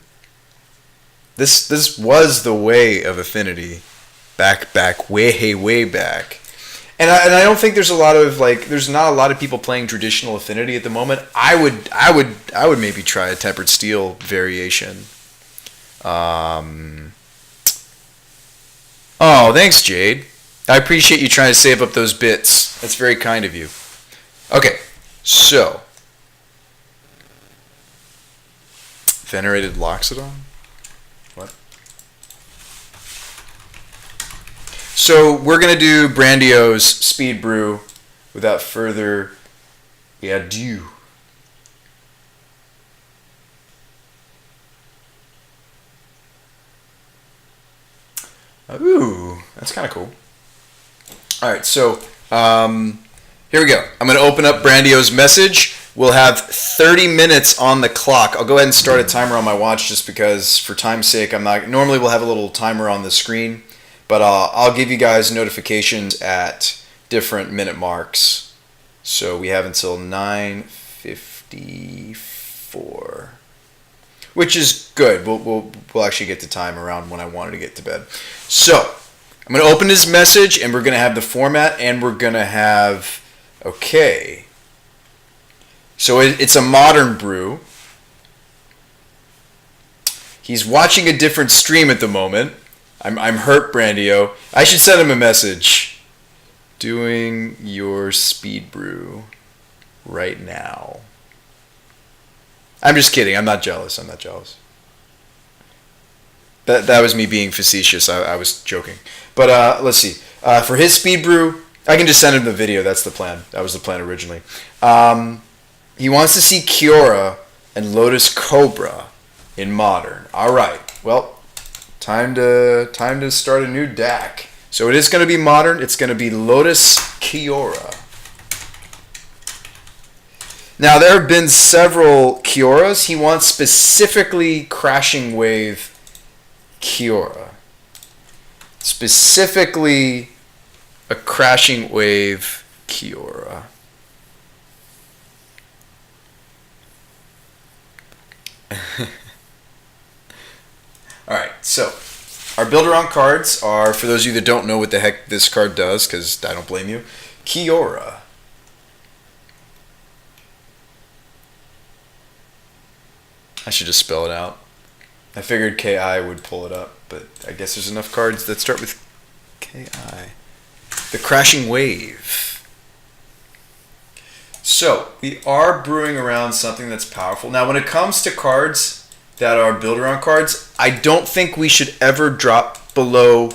this was the way of Affinity, back way back. And I don't think there's not a lot of people playing traditional Affinity at the moment. I would maybe try a Tempered Steel variation. Oh, thanks, Jade. I appreciate you trying to save up those bits. That's very kind of you. Okay, so Venerated Loxodon. What? So we're going to do Brandios Speed Brew without further ado. Ooh, that's kind of cool. All right, so here we go. I'm going to open up Brandios message. We'll have 30 minutes on the clock. I'll go ahead and start a timer on my watch just because, for time's sake, normally we'll have a little timer on the screen. But I'll give you guys notifications at different minute marks. So we have until 9:54, which is good. We'll actually get to time around when I wanted to get to bed. So I'm going to open his message, and we're going to have the format, and we're going to have, okay. So it's a modern brew. He's watching a different stream at the moment. I'm hurt, Brandio. I should send him a message. Doing your speed brew right now. I'm just kidding. I'm not jealous. That was me being facetious. I was joking. But let's see. For his speed brew, I can just send him the video. That's the plan. That was the plan originally. He wants to see Kiora and Lotus Cobra in Modern. All right. Well, time to start a new deck. So it is going to be Modern. It's going to be Lotus Kiora. Now, there have been several Kioras. He wants specifically Crashing Wave Kiora. Specifically a Crashing Wave Kiora. Alright, so Our build around cards are, for those of you that don't know what the heck this card does, because I don't blame you, Kiora. I should just spell it out. I figured K-I would pull it up, but I guess there's enough cards that start with K-I. The Crashing Wave. So, we are brewing around something that's powerful. Now, when it comes to cards that are build-around cards, I don't think we should ever drop below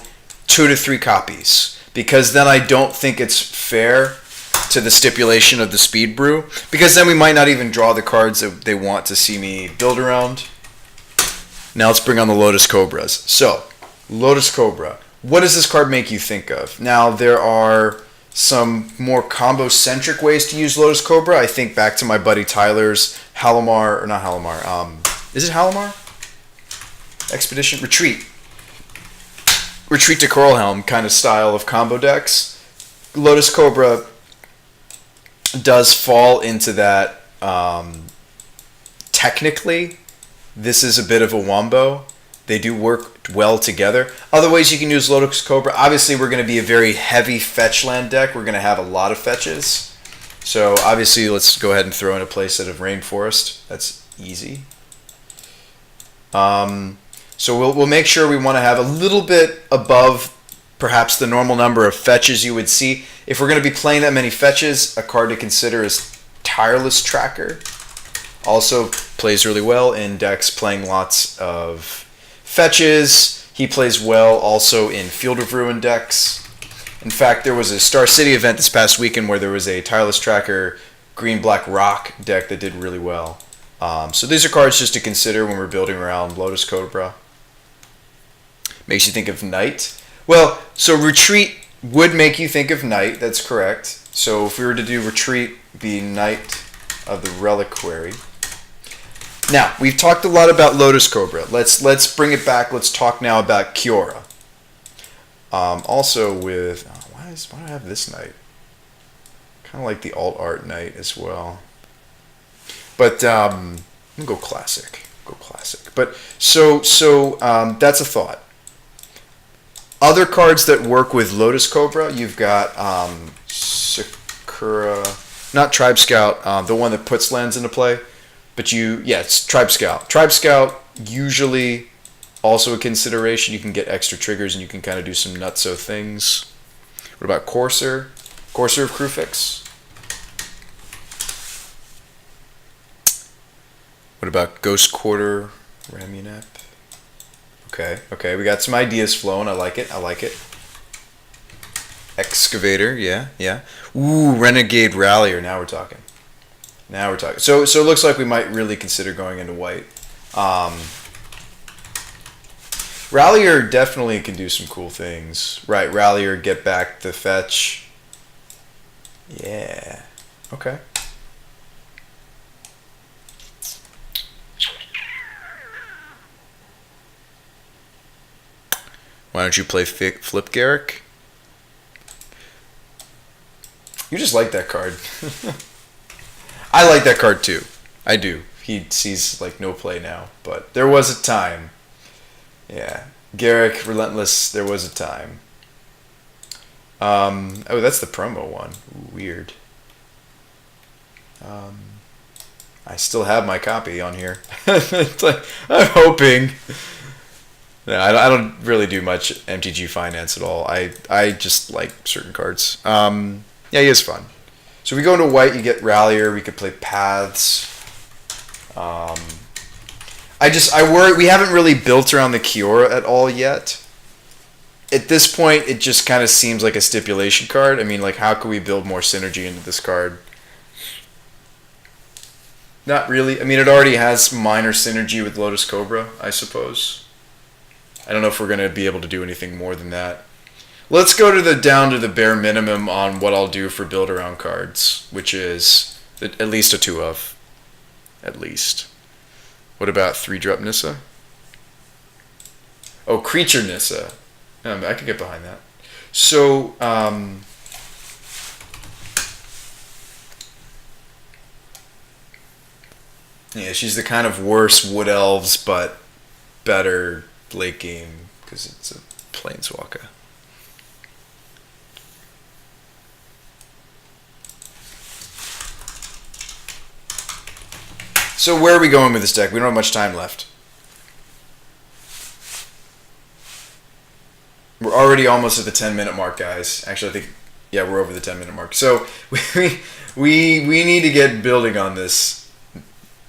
2 to 3 copies, because then I don't think it's fair to the stipulation of the speed brew, because then we might not even draw the cards that they want to see me build around. Now let's bring on the Lotus Cobras. So, Lotus Cobra. What does this card make you think of? Now, there are some more combo-centric ways to use Lotus Cobra. I think back to my buddy Tyler's Halimar, or not Halimar, is it Halimar? Expedition? Retreat. Retreat to Coralhelm kind of style of combo decks. Lotus Cobra does fall into that. Technically, this is a bit of a wombo. They do work well together. Other ways you can use Lotus Cobra. Obviously, we're going to be a very heavy fetch land deck. We're going to have a lot of fetches. So, obviously, let's go ahead and throw in a playset of Rainforest. That's easy. So we'll make sure we want to have a little bit above perhaps the normal number of fetches you would see. If we're going to be playing that many fetches, a card to consider is Tireless Tracker. Also plays really well in decks playing lots of fetches. He plays well also in Field of Ruin decks. In fact, there was a Star City event this past weekend where there was a Tireless Tracker green-black rock deck that did really well. So these are cards just to consider when we're building around Lotus Cobra. Makes you think of Knight. Well, so Retreat would make you think of Knight, that's correct. So if we were to do Retreat, be Knight of the Reliquary. Now, we've talked a lot about Lotus Cobra. Let's bring it back. Let's talk now about Kiora. Also with... why do I have this Knight? Kind of like the alt art Knight as well. But I'm gonna go classic. But so that's a thought. Other cards that work with Lotus Cobra, you've got Sakura, not Tribe Scout, the one that puts lands into play. But it's Tribe Scout. Tribe Scout usually also a consideration. You can get extra triggers and you can kind of do some nutso things. What about Courser? Courser of Krufix. What about Ghost Quarter, Ramunep? Okay, we got some ideas flowing. I like it. Excavator, yeah. Ooh, Renegade Rallier. Now we're talking. So it looks like we might really consider going into white. Rallier definitely can do some cool things. Right, Rallier, get back the fetch. Yeah. Okay. Why don't you play Flip Garrick? You just like that card. I like that card too. I do. He sees like no play now, but there was a time. Yeah, Garrick, Relentless. There was a time. Oh, that's the promo one. Ooh, weird. I still have my copy on here. It's like, I'm hoping. No, I don't really do much MTG Finance at all. I just like certain cards. Yeah, he is fun. So we go into white, you get Rallier, we could play Paths. I worry, we haven't really built around the Kiora at all yet. At this point, it just kind of seems like a stipulation card. I mean, like, how can we build more synergy into this card? Not really. I mean, it already has minor synergy with Lotus Cobra, I suppose. I don't know if we're going to be able to do anything more than that. Let's go down to the bare minimum on what I'll do for build around cards, which is at least a 2 of. At least. What about 3-drop Nissa? Oh, Creature Nissa. I could get behind that. So, yeah, she's the kind of worse Wood Elves, but better late game because it's a planeswalker. So where are we going with this deck? We don't have much time left. We're already almost at the 10-minute mark, guys. Actually, I think, yeah, we're over the 10-minute mark. So we need to get building on this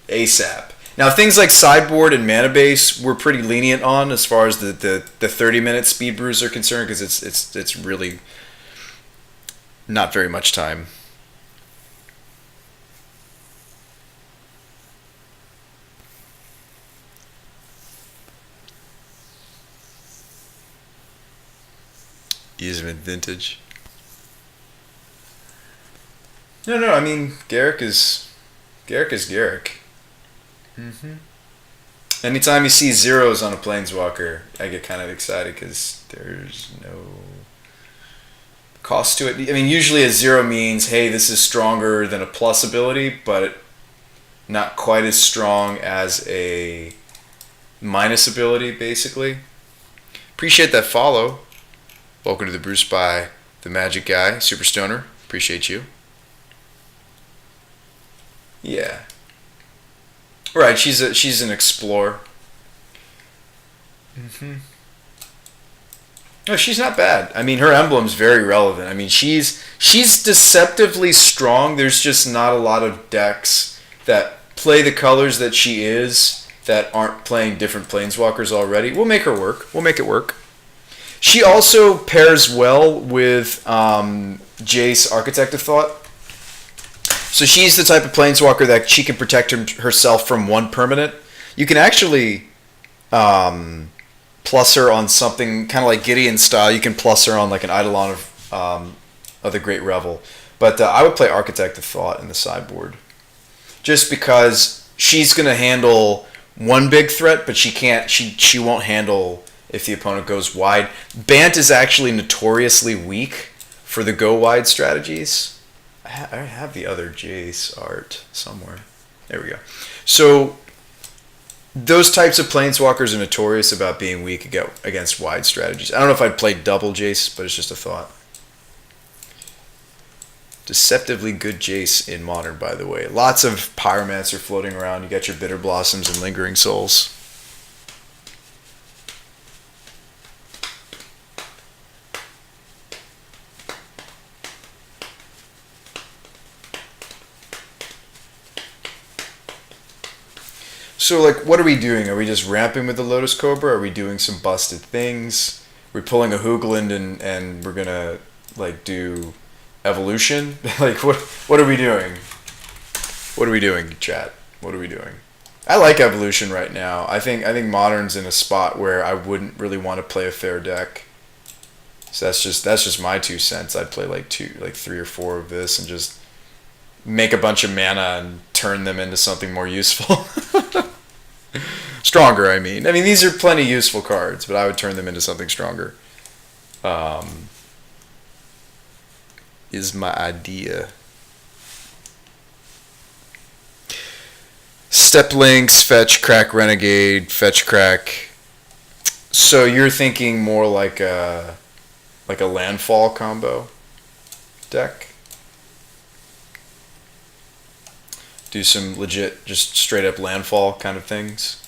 ASAP. Now, things like sideboard and mana base, we're pretty lenient on as far as the 30-minute speed brews are concerned, because it's really not very much time. Use them in vintage. No, I mean, Garrick is Garrick. Anytime you see zeros on a planeswalker, I get kind of excited because there's no cost to it. I mean, usually a zero means, hey, this is stronger than a plus ability, but not quite as strong as a minus ability, basically. Appreciate that follow. Welcome to the Brew Spy, the Magic Guy, Super Stoner. Appreciate you. Yeah. Right, she's an explorer. No, she's not bad. I mean, her emblem's very relevant. I mean, she's deceptively strong. There's just not a lot of decks that play the colors that she is that aren't playing different planeswalkers already. We'll make her work. We'll make it work. She also pairs well with Jace, Architect of Thought. So she's the type of planeswalker that she can protect herself from one permanent. You can actually plus her on something kind of like Gideon style. You can plus her on like an Eidolon of the Great Revel. But I would play Architect of Thought in the sideboard. Just because she's going to handle one big threat, but she won't handle if the opponent goes wide. Bant is actually notoriously weak for the go wide strategies. I have the other Jace art somewhere. There we go. So those types of planeswalkers are notorious about being weak against wide strategies. I don't know if I'd play double Jace, but it's just a thought. Deceptively good Jace in Modern, by the way. Lots of Pyromancer floating around. You got your Bitter Blossoms and Lingering Souls. So, like, what are we doing? Are we just ramping with the Lotus Cobra? Are we doing some busted things? We're pulling a Hoogland and we're gonna, like, do evolution? Like, what are we doing? What are we doing, chat? What are we doing? I like evolution right now. I think Modern's in a spot where I wouldn't really want to play a fair deck. So that's just my 2 cents. I'd play like 3 or 4 of this and just make a bunch of mana and turn them into something more useful. Stronger, I mean. These are plenty useful cards, but I would turn them into something stronger. Is my idea. Step Links, Fetch, Crack, Renegade, Fetch, Crack. So you're thinking more like a landfall combo deck? Do some legit, just straight up landfall kind of things.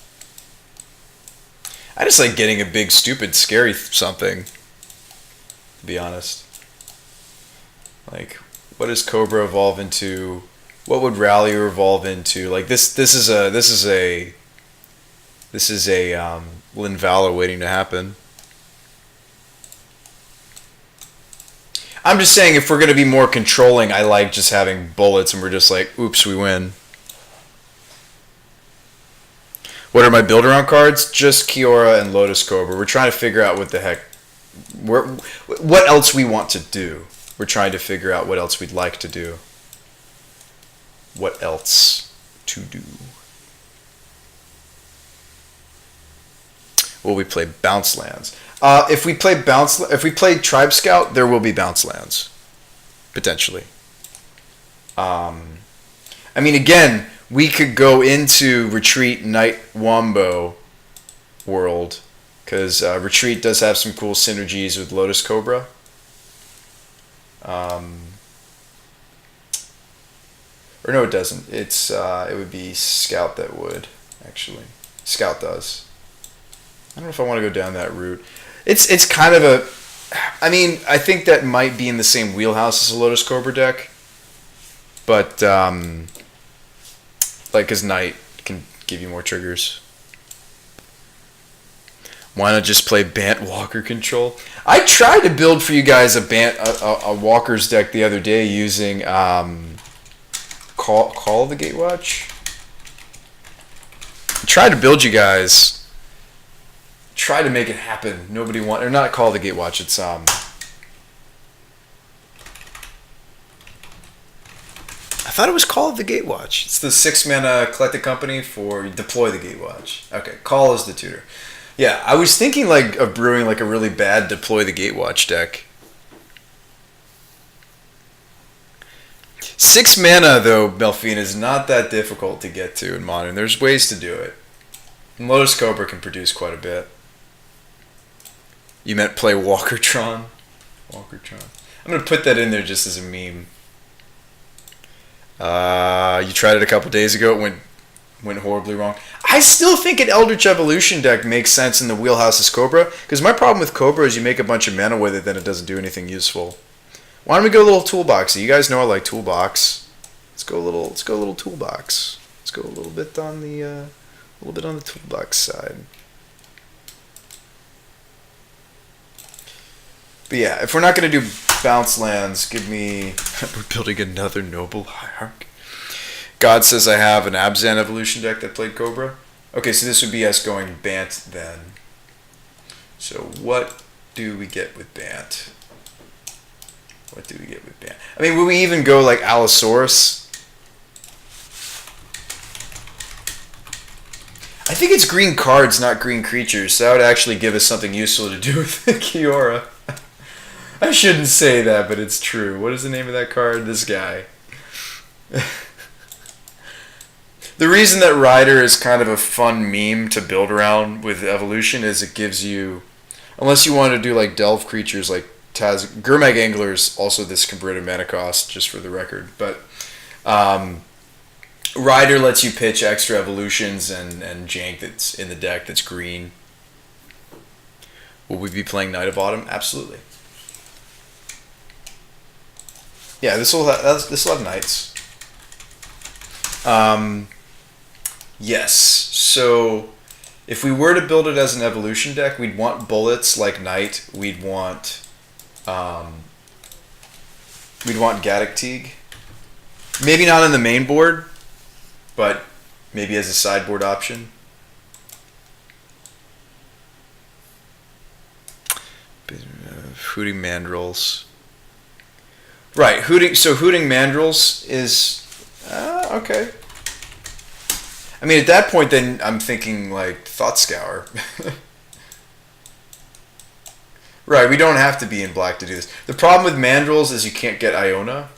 I just like getting a big, stupid, scary something, to be honest. Like, what does Cobra evolve into? What would Rallier evolve into? Like this is a Linvala waiting to happen. I'm just saying, if we're going to be more controlling, I like just having bullets and we're just like, oops, we win. What are my build-around cards? Just Kiora and Lotus Cobra. We're trying to figure out what the heck, what else we want to do. We're trying to figure out what else we'd like to do. What else to do? Will we play bounce lands? If we play Tribe Scout, there will be bounce lands, potentially. Again, we could go into Retreat Night Wombo world because Retreat does have some cool synergies with Lotus Cobra. Or no, it doesn't. It would be Scout that would, actually. Scout does. I don't know if I want to go down that route. It's kind of a... I mean, I think that might be in the same wheelhouse as a Lotus Cobra deck. But, because Knight can give you more triggers. Why not just play Bant Walker Control? I tried to build for you guys a Walker's deck the other day using Call of the Gatewatch. I tried to build you guys. Try to make it happen. Nobody want or not Call of the Gatewatch. It's I thought it was Call of the Gatewatch. It's the 6-mana Collected Company for Deploy the Gatewatch. Okay, Call is the tutor. Yeah, I was thinking of brewing a really bad Deploy the Gatewatch deck. 6 mana though, Melfina, is not that difficult to get to in Modern. There's ways to do it. And Lotus Cobra can produce quite a bit. You meant play Walkertron? Walkertron. I'm gonna put that in there just as a meme. You tried it a couple days ago. It went horribly wrong. I still think an Eldritch Evolution deck makes sense in the wheelhouse as Cobra, because my problem with Cobra is you make a bunch of mana with it, then it doesn't do anything useful. Why don't we go a little toolboxy? You guys know I like toolbox. Let's go a little toolbox. Let's go a little bit on the toolbox side. But yeah, if we're not gonna do bounce lands, give me. We're building another Noble Hierarch. God says I have an Abzan Evolution deck that played Cobra. Okay, so this would be us going Bant then. So what do we get with Bant? What do we get with Bant? I mean, would we even go like Allosaurus? I think it's green cards, not green creatures. So that would actually give us something useful to do with Kiora. I shouldn't say that, but it's true. What is the name of that card? This guy. The reason that Rider is kind of a fun meme to build around with Evolution is it gives you, unless you want to do like Delve creatures like Gurmag Angler is also this converted mana cost, just for the record. But Rider lets you pitch extra evolutions and jank that's in the deck that's green. Will we be playing Knight of Autumn? Absolutely. Yeah, this will have knights. Yes. So if we were to build it as an evolution deck, we'd want bullets like Knight. We'd want Gaddock Teague. Maybe not on the main board, but maybe as a sideboard option. Hooting Mandrills. Right, Hooting Mandrills is okay. I mean, at that point, then I'm thinking like Thought Scour. Right, we don't have to be in black to do this. The problem with Mandrills is you can't get Iona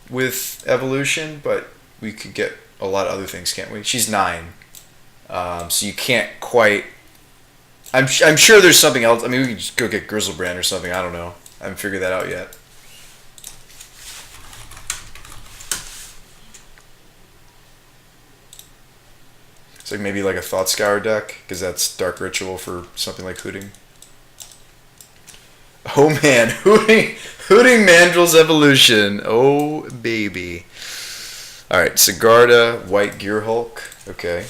with Evolution, but we could get a lot of other things, can't we? She's 9, so you can't quite. I'm sure there's something else. I mean, we could just go get Grizzlebrand or something. I don't know. I haven't figured that out yet. It's like maybe like a Thought Scour deck, because that's Dark Ritual for something like Hooting. Oh man, Hooting Mandrill's Evolution. Oh baby. Alright, Sigarda, White Gearhulk. Okay.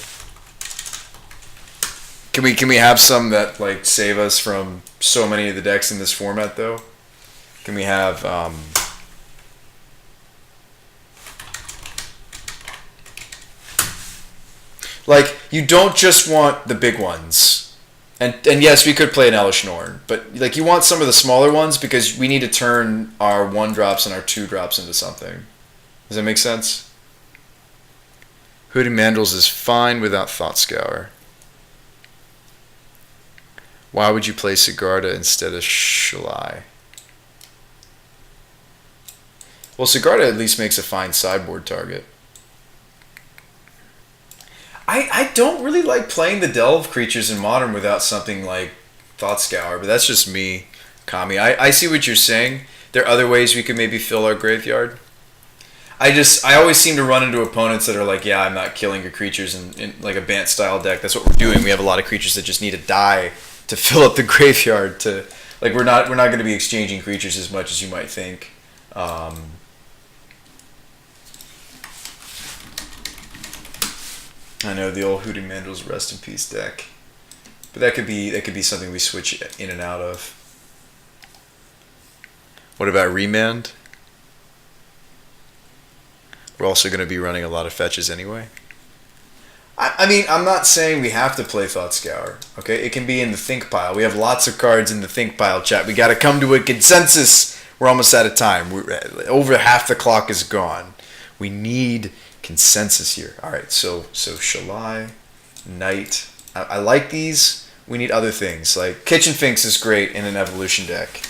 Can we have some that like save us from so many of the decks in this format though? Can we have like, you don't just want the big ones. And yes, we could play an Elish Norn, but like you want some of the smaller ones because we need to turn our 1-drops and our 2-drops into something. Does that make sense? Hooting Mandrills is fine without Thought Scour. Why would you play Sigarda instead of Shalai? Well, Sigarda at least makes a fine sideboard target. I don't really like playing the Delve creatures in Modern without something like Thought Scour, but that's just me, Kami. I see what you're saying. There are other ways we could maybe fill our graveyard. I always seem to run into opponents that are like, yeah, I'm not killing your creatures in like a Bant style deck. That's what we're doing. We have a lot of creatures that just need to die to fill up the graveyard. To like we're not going to be exchanging creatures as much as you might think. I know the old Hooting Mandrels Rest in Peace deck, but that could be something we switch in and out of. What about Remand? We're also going to be running a lot of fetches anyway. I mean, I'm not saying we have to play Thought Scour. Okay, it can be in the think pile. We have lots of cards in the think pile chat. We got to come to a consensus. We're almost out of time. Over half the clock is gone. We need consensus here. All right, so Shalai, Knight. I like these. We need other things. Like Kitchen Finks is great in an evolution deck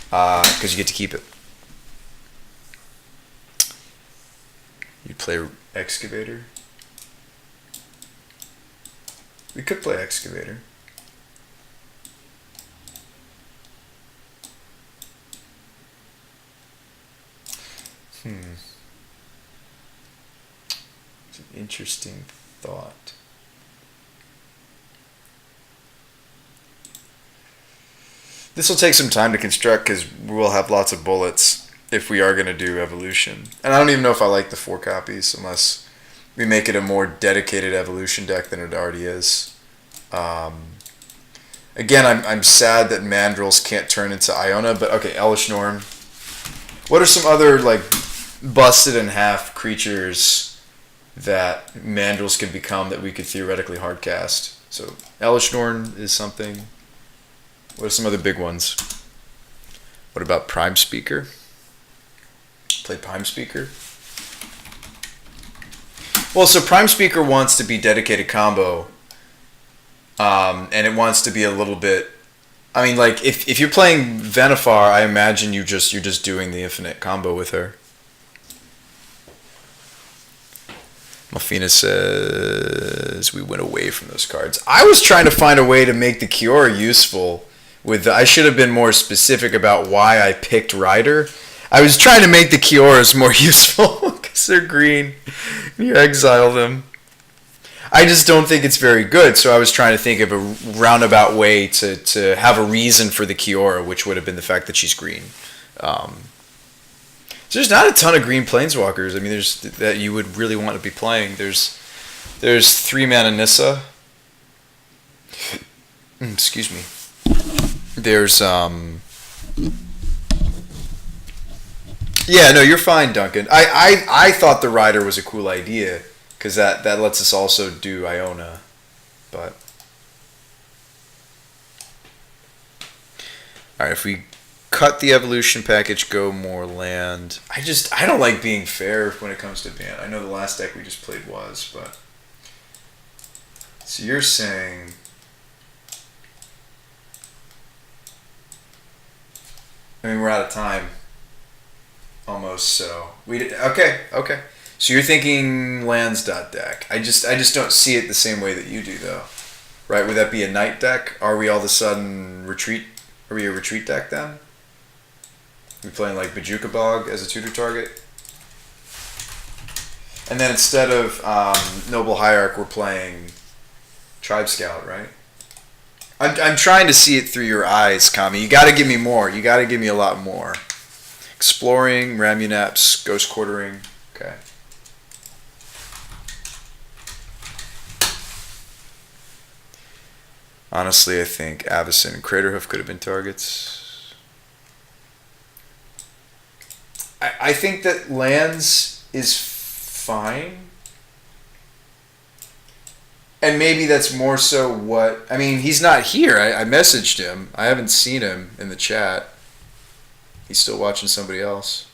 because you get to keep it. You play Excavator. We could play Excavator. It's an interesting thought. This will take some time to construct because we'll have lots of bullets if we are going to do evolution. And I don't even know if I like the 4 copies unless we make it a more dedicated evolution deck than it already is. Again, I'm sad that Mandrels can't turn into Iona, but okay, Elish Norn. What are some other like busted in half creatures that Mandrels can become that we could theoretically hardcast? So Elish Norn is something. What are some other big ones? What about Prime Speaker? Play Prime Speaker. Well, so Prime Speaker wants to be dedicated combo, and it wants to be a little bit. I mean, like if you're playing Venifar, I imagine you're just doing the infinite combo with her. Malfina says we went away from those cards. I was trying to find a way to make the Kiora useful. I should have been more specific about why I picked Rider. I was trying to make the Kioras more useful because they're green. You exile them. I just don't think it's very good, so I was trying to think of a roundabout way to have a reason for the Kiora, which would have been the fact that she's green. So there's not a ton of green planeswalkers. I mean, there's that you would really want to be playing. There's 3 mana Nissa. Excuse me. There's Yeah, no, you're fine, Duncan. I thought the Rider was a cool idea because that lets us also do Iona, but all right. If we cut the evolution package, go more land. I don't like being fair when it comes to Bant. I know the last deck we just played was, but so you're saying. I mean, we're out of time. Almost, so okay. So you're thinking lands deck. I just don't see it the same way that you do, though. Right? Would that be a night deck? Are we all of a sudden retreat? Are we a retreat deck then? Are we playing like Bajuka Bog as a tutor target? And then instead of Noble Hierarch, we're playing Tribe Scout, right? I'm trying to see it through your eyes, Kami. You got to give me more. You got to give me a lot more. Exploring, Ramunaps, Ghost Quartering. Okay. Honestly, I think Avacyn and Craterhoof could have been targets. I think that lands is fine. And maybe that's more so what... I mean, he's not here. I messaged him. I haven't seen him in the chat. He's still watching somebody else.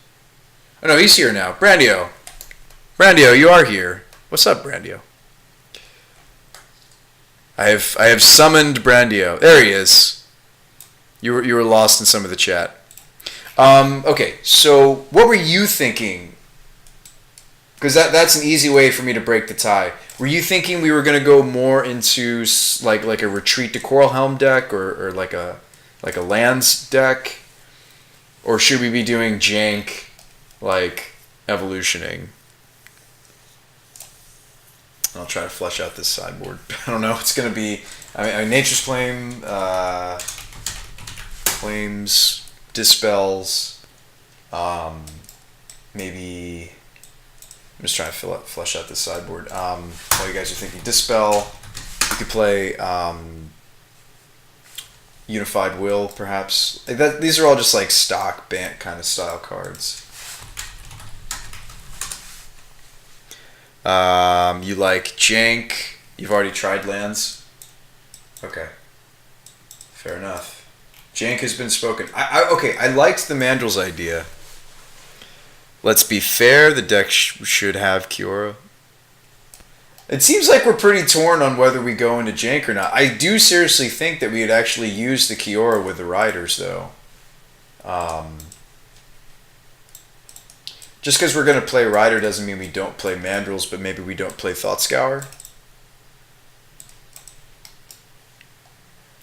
Oh, no, he's here now. Brandio. Brandio, you are here. What's up, Brandio? I have summoned Brandio. There he is. You were lost in some of the chat. Okay, so what were you thinking? Because that's an easy way for me to break the tie. Were you thinking we were gonna go more into like a retreat to Coral Helm deck, or like a lands deck, or should we be doing jank like evolutioning? I'll try to flesh out this sideboard. I don't know. It's gonna be. I mean Nature's Claim, claims, dispels, maybe. I'm just trying to flesh out this sideboard. While you guys are thinking, dispel. You could play Unified Will, perhaps. Like that. These are all just like stock Bant kind of style cards. You like jank. You've already tried lands. Okay. Fair enough. Jank has been spoken. Okay, I liked the Mandrels idea. Let's be fair, the deck should have Kiora. It seems like we're pretty torn on whether we go into jank or not. I do seriously think that we would actually use the Kiora with the Riders, though. Just because we're going to play Rider doesn't mean we don't play Mandrels, but maybe we don't play Thoughtscour.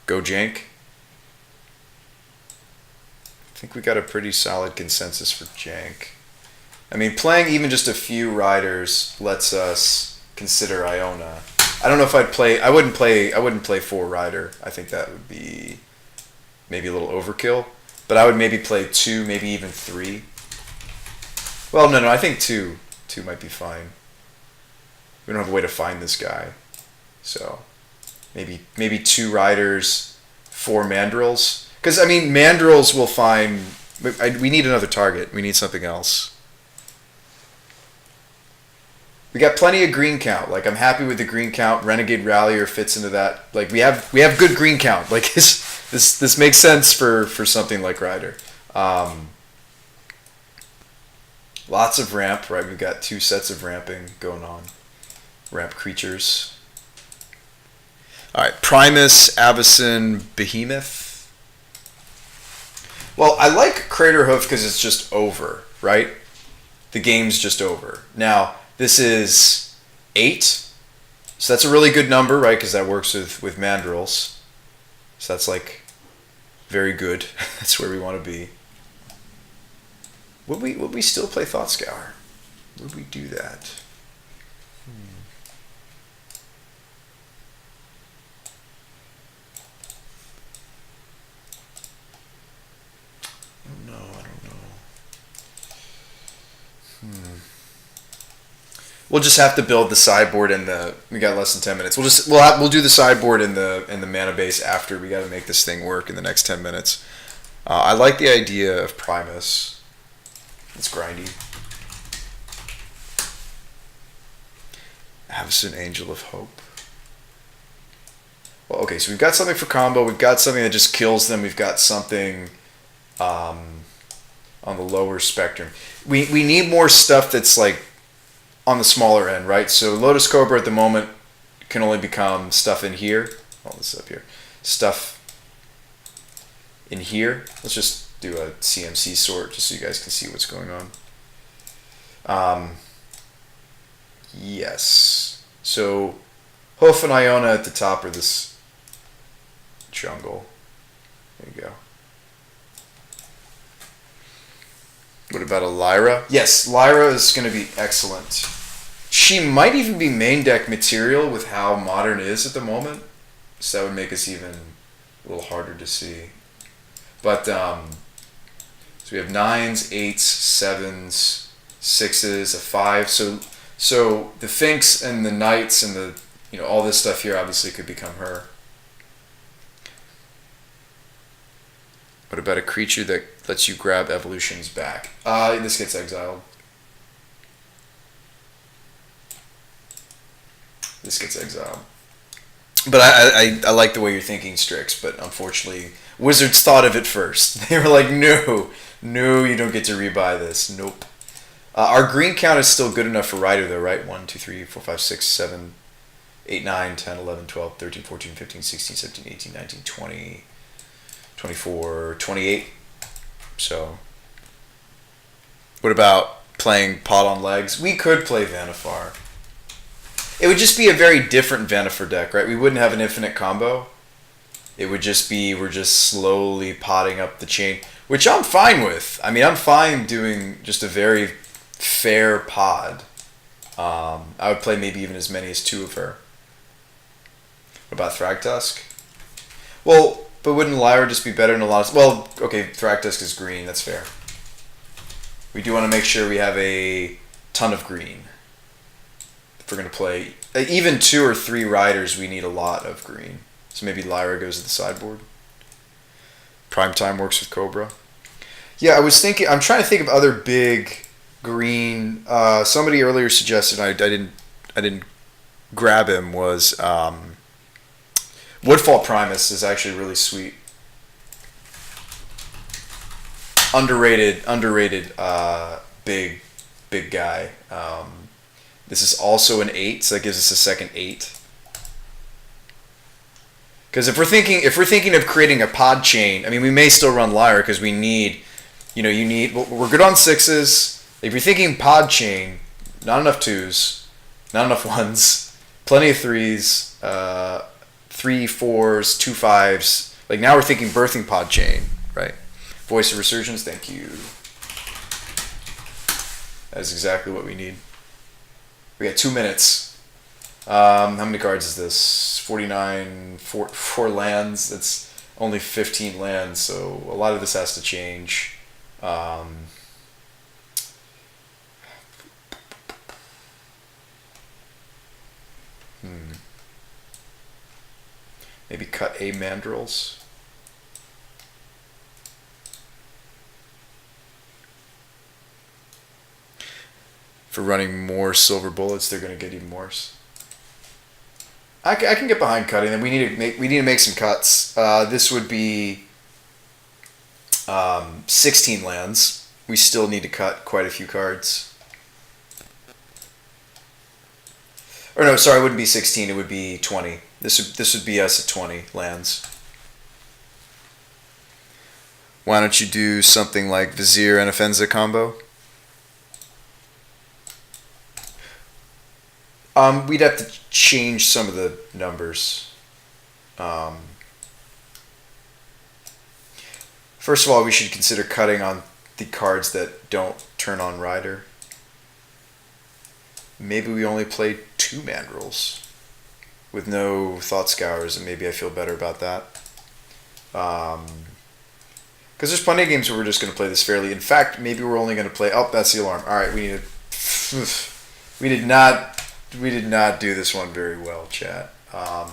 Go jank. I think we got a pretty solid consensus for jank. I mean, playing even just a few Riders lets us consider Iona. I don't know if I'd play. I wouldn't play 4 Rider. I think that would be maybe a little overkill. But I would maybe play 2, maybe even 3. Well, no, I think 2. 2 might be fine. We don't have a way to find this guy, so maybe 2 Riders, 4 Mandrels. Because I mean, Mandrels will find. We need another target. We need something else. We got plenty of green count. Like, I'm happy with the green count. Renegade Rallier fits into that. Like, we have good green count. Like, this makes sense for something like Rider. Lots of ramp, right? We've got 2 sets of ramping going on. Ramp creatures. All right, Primus, Avacyn, Behemoth. Well, I like Craterhoof because it's just over, right? The game's just over. Now, this is 8, so that's a really good number, right? Because that works with Mandrels. So that's like very good. That's where we want to be. Would we still play Thoughtscour? Would we do that? I don't know. We'll just have to build the sideboard in the. We got less than 10 minutes. We'll do the sideboard in the mana base after. We got to make this thing work in the next 10 minutes. I like the idea of Primus. It's grindy. Avacyn, Angel of Hope. Well, okay, so we've got something for combo. We've got something that just kills them. We've got something on the lower spectrum. We need more stuff that's like on the smaller end, right? So Lotus Cobra at the moment can only become stuff in here. Oh, this is up here. Stuff in here. Let's just do a CMC sort just so you guys can see what's going on. Yes. So Hoof and Iona at the top of this jungle. There you go. What about a Lyra? Yes, Lyra is going to be excellent. She might even be main deck material with how Modern is at the moment. So that would make us even a little harder to see. But, so we have 9s, 8s, 7s, 6s, a 5. So the Finks and the Knights and the, all this stuff here obviously could become her. What about a creature that lets you grab evolutions back? This gets exiled. This gets exiled. But I like the way you're thinking, Strix, but unfortunately, Wizards thought of it first. They were like, no, you don't get to rebuy this. Nope. Our green count is still good enough for Rider, though, right? 1, 2, 3, 4, 5, 6, 7, 8, 9, 10, 11, 12, 13, 14, 15, 16, 17, 18, 19, 20, 24, 28. So, what about playing Pot on Legs? We could play Vanifar. It would just be a very different Vanifer deck, right? We wouldn't have an infinite combo. It would just be we're just slowly potting up the chain, which I'm fine with. I mean, I'm fine doing just a very fair pod. I would play maybe even as many as 2 of her. What about Thragtusk? Well, but wouldn't Lyra just be better in a lot of... Well, okay, Thragtusk is green. That's fair. We do want to make sure we have a ton of green. If we're going to play... Even 2 or 3 riders, we need a lot of green. So maybe Lyra goes to the sideboard. Primetime works with Cobra. Yeah, I was thinking... I'm trying to think of other big green... somebody earlier suggested, I didn't grab him, was... Woodfall Primus is actually really sweet. Underrated, big guy. This is also an 8, so that gives us a second 8. Because if we're thinking of creating a pod chain, I mean, we may still run Lyra because we need, we're good on 6s. If you're thinking pod chain, not enough 2s, not enough 1s, plenty of 3s, 3 4s, 2 5s. Like now we're thinking birthing pod chain, right? Voice of Resurgence, thank you. That is exactly what we need. We got 2 minutes. How many cards is this? 49, 4 lands. That's only 15 lands, so a lot of this has to change. Maybe cut a Mandrills. For running more silver bullets, they're going to get even worse. I can get behind cutting them. We need to make some cuts. This would be 16 lands. We still need to cut quite a few cards. Or no, sorry, it wouldn't be 16. It would be 20. This would be us at 20 lands. Why don't you do something like Vizier and Offenza combo? We'd have to change some of the numbers. First of all, we should consider cutting on the cards that don't turn on Rider. Maybe we only play 2 Mandrills with no Thought Scours, and maybe I feel better about that. Because there's plenty of games where we're just going to play this fairly. In fact, maybe we're only going to play... Oh, that's the alarm. All right, we need to... We did not do this one very well, chat. I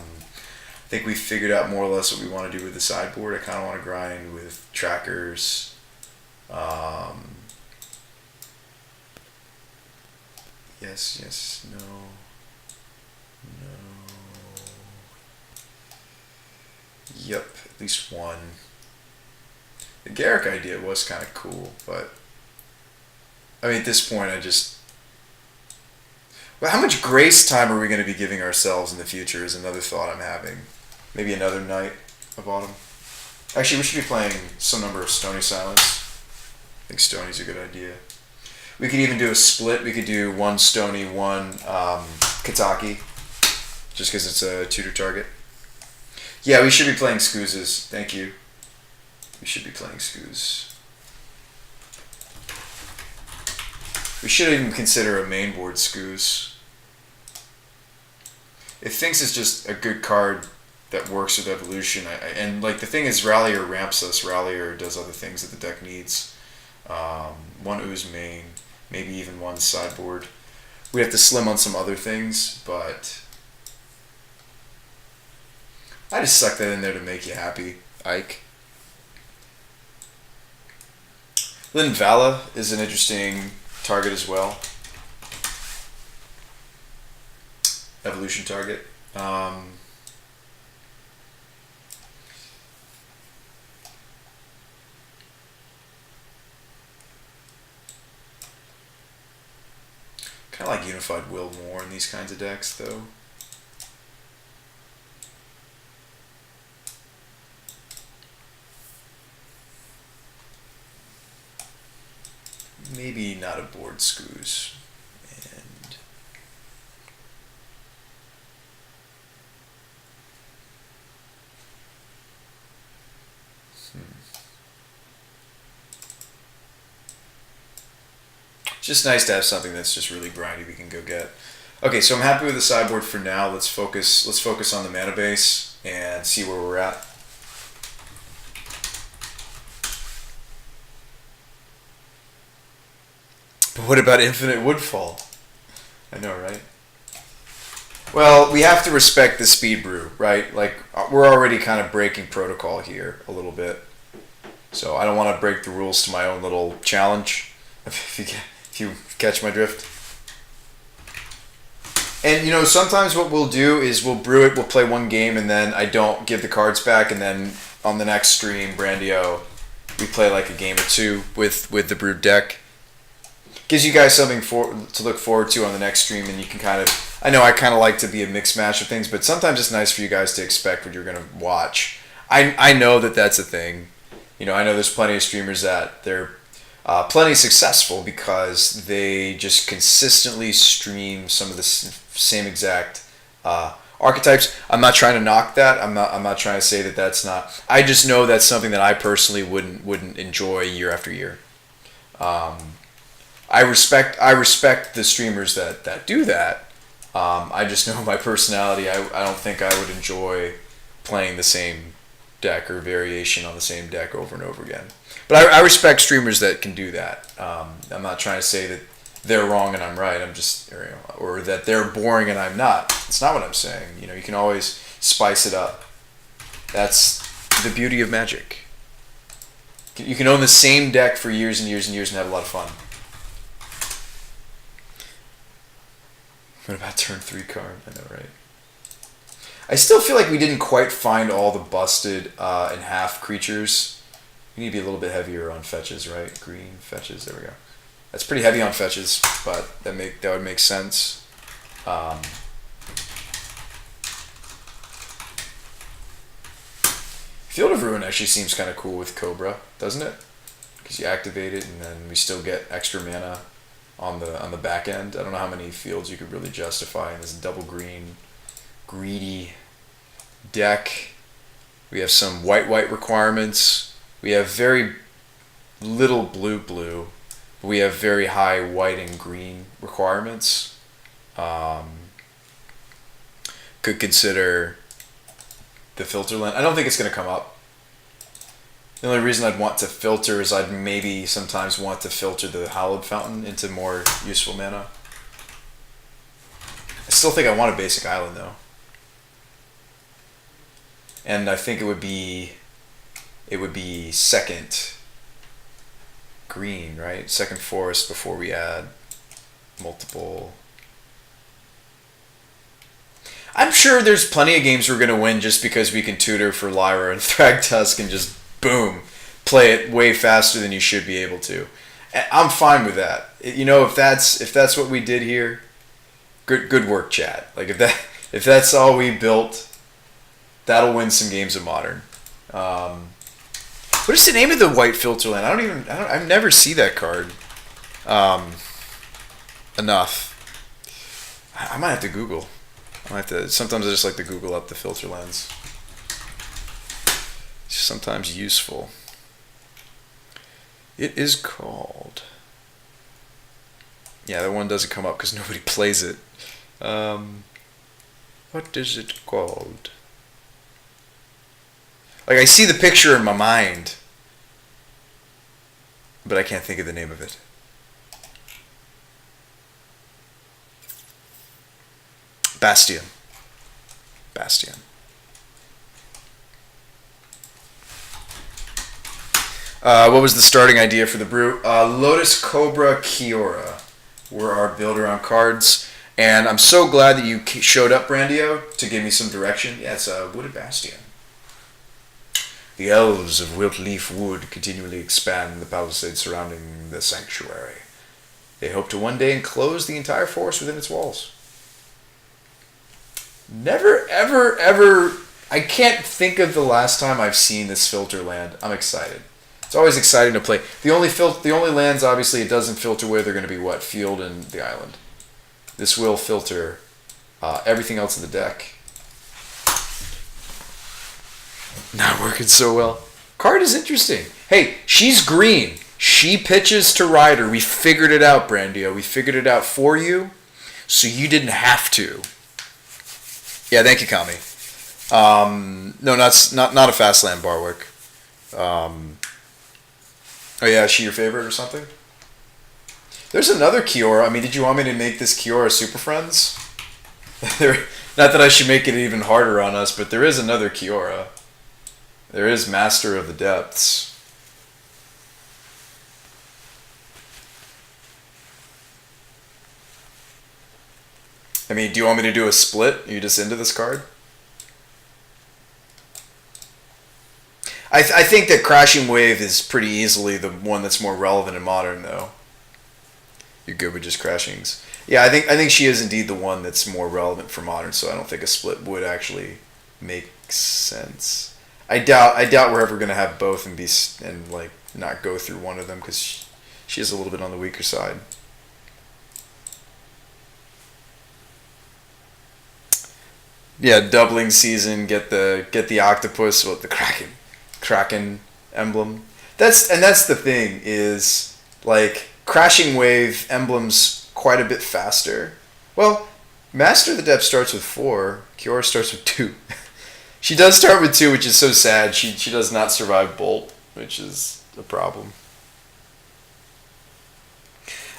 think we figured out more or less what we want to do with the sideboard. I kind of want to grind with trackers. Yes, no. Yep, at least one. The Garrick idea was kind of cool, but... I mean, at this point, Well, how much grace time are we going to be giving ourselves in the future is another thought I'm having. Maybe another night of autumn. Actually, we should be playing some number of Stony Silence. I think Stony's a good idea. We could even do a split. We could do 1 Stony, 1 Kataki. Just because it's a tutor target. Yeah, we should be playing Scoozes. Thank you. We should be playing Scooz. We should even consider a main board Scooz. If Finks is just a good card that works with Evolution, and like the thing is, Rallier ramps us. Rallier does other things that the deck needs. 1 Ooze main, maybe even 1 sideboard. We have to slim on some other things, but I just stuck that in there to make you happy, Ike. Linvala is an interesting target as well. Evolution target. Kind of like Unified Will more in these kinds of decks, though. Maybe not a board Scooz. And Just nice to have something that's just really grindy we can go get. Okay, so I'm happy with the sideboard for now. Let's focus on the mana base and see where we're at. But what about Infinite Woodfall? I know, right? Well, we have to respect the speed brew, right? Like, we're already kind of breaking protocol here a little bit. So I don't want to break the rules to my own little challenge, if you catch my drift. And, you know, sometimes what we'll do is we'll brew it, we'll play one game, and then I don't give the cards back, and then on the next stream, Brandio, we play like a game or two with the brewed deck. Gives you guys something to look forward to on the next stream, and you can kind of... I know I kind of like to be a mixed match of things, but sometimes it's nice for you guys to expect what you're going to watch. I know that that's a thing. You know, I know there's plenty of streamers that they're plenty successful because they just consistently stream some of the same exact archetypes. I'm not trying to knock that. I'm not trying to say that that's not. I just know that's something that I personally wouldn't enjoy year after year. I respect the streamers that do that. I just know my personality. I don't think I would enjoy playing the same deck or variation on the same deck over and over again. But I respect streamers that can do that. I'm not trying to say that they're wrong and I'm right. I'm just, or that they're boring and I'm not. It's not what I'm saying. You know, you can always spice it up. That's the beauty of Magic. You can own the same deck for years and years and years and have a lot of fun. What about turn 3 card? I know, right? I still feel like we didn't quite find all the busted in half creatures. We need to be a little bit heavier on fetches, right? Green fetches. There we go. That's pretty heavy on fetches, but that would make sense. Field of Ruin actually seems kind of cool with Cobra, doesn't it? Because you activate it and then we still get extra mana on the back end. I don't know how many fields you could really justify in this double green greedy deck. We have some white requirements. We have very little blue, but we have very high white and green requirements. Could consider the filter land. I don't think it's going to come up. The only reason I'd want to filter is I'd maybe sometimes want to filter the Hallowed Fountain into more useful mana. I still think I want a basic island though. And I think it would be second green, right? Second forest before we add multiple. I'm sure there's plenty of games we're going to win just because we can tutor for Lyra and Thragtusk and just boom, play it way faster than you should be able to. And I'm fine with that. You know, if that's what we did here, good work, chat. Like if that's all we built, that'll win some games of Modern. What is the name of the white filter land? I never see that card enough. I might have to Google. Sometimes I just like to Google up the filter lands. It's sometimes useful. It is called. Yeah, that one doesn't come up because nobody plays it. What is it called? Like, I see the picture in my mind, but I can't think of the name of it. Bastion. What was the starting idea for the brew? Lotus Cobra Kiora were our build around cards. And I'm so glad that you showed up, Brandio, to give me some direction. Yeah, it's a Wooded Bastion. The elves of Wiltleaf Wood continually expand the palisades surrounding the sanctuary. They hope to one day enclose the entire forest within its walls. Never, ever... I can't think of the last time I've seen this filter land. I'm excited. It's always exciting to play. The only lands, obviously, it doesn't filter with are going to be what? Field and the island. This will filter everything else in the deck. Not working so well. Card is interesting. Hey, she's green. She pitches to Ryder. We figured it out, Brandio. We figured it out for you, so you didn't have to. Yeah, thank you, Kami. No, not a fast land, Barwick. Oh yeah, is she your favorite or something? There's another Kiora. I mean, did you want me to make this Kiora Super Friends? Not that I should make it even harder on us, but there is another Kiora. There is Master of the Depths. I mean, do you want me to do a split? Are you just into this card? I think that Crashing Wave is pretty easily the one that's more relevant in Modern, though. You're good with just Crashings. Yeah, I think she is indeed the one that's more relevant for Modern, so I don't think a split would actually make sense. I doubt we're ever going to have both and like not go through one of them because she is a little bit on the weaker side. Yeah, doubling season, get the octopus with the Kraken emblem. That's the thing is like Crashing Wave emblems quite a bit faster. Well, Master of the Depth starts with 4. Kiora starts with 2. She does start with 2, which is so sad. She does not survive Bolt, which is a problem.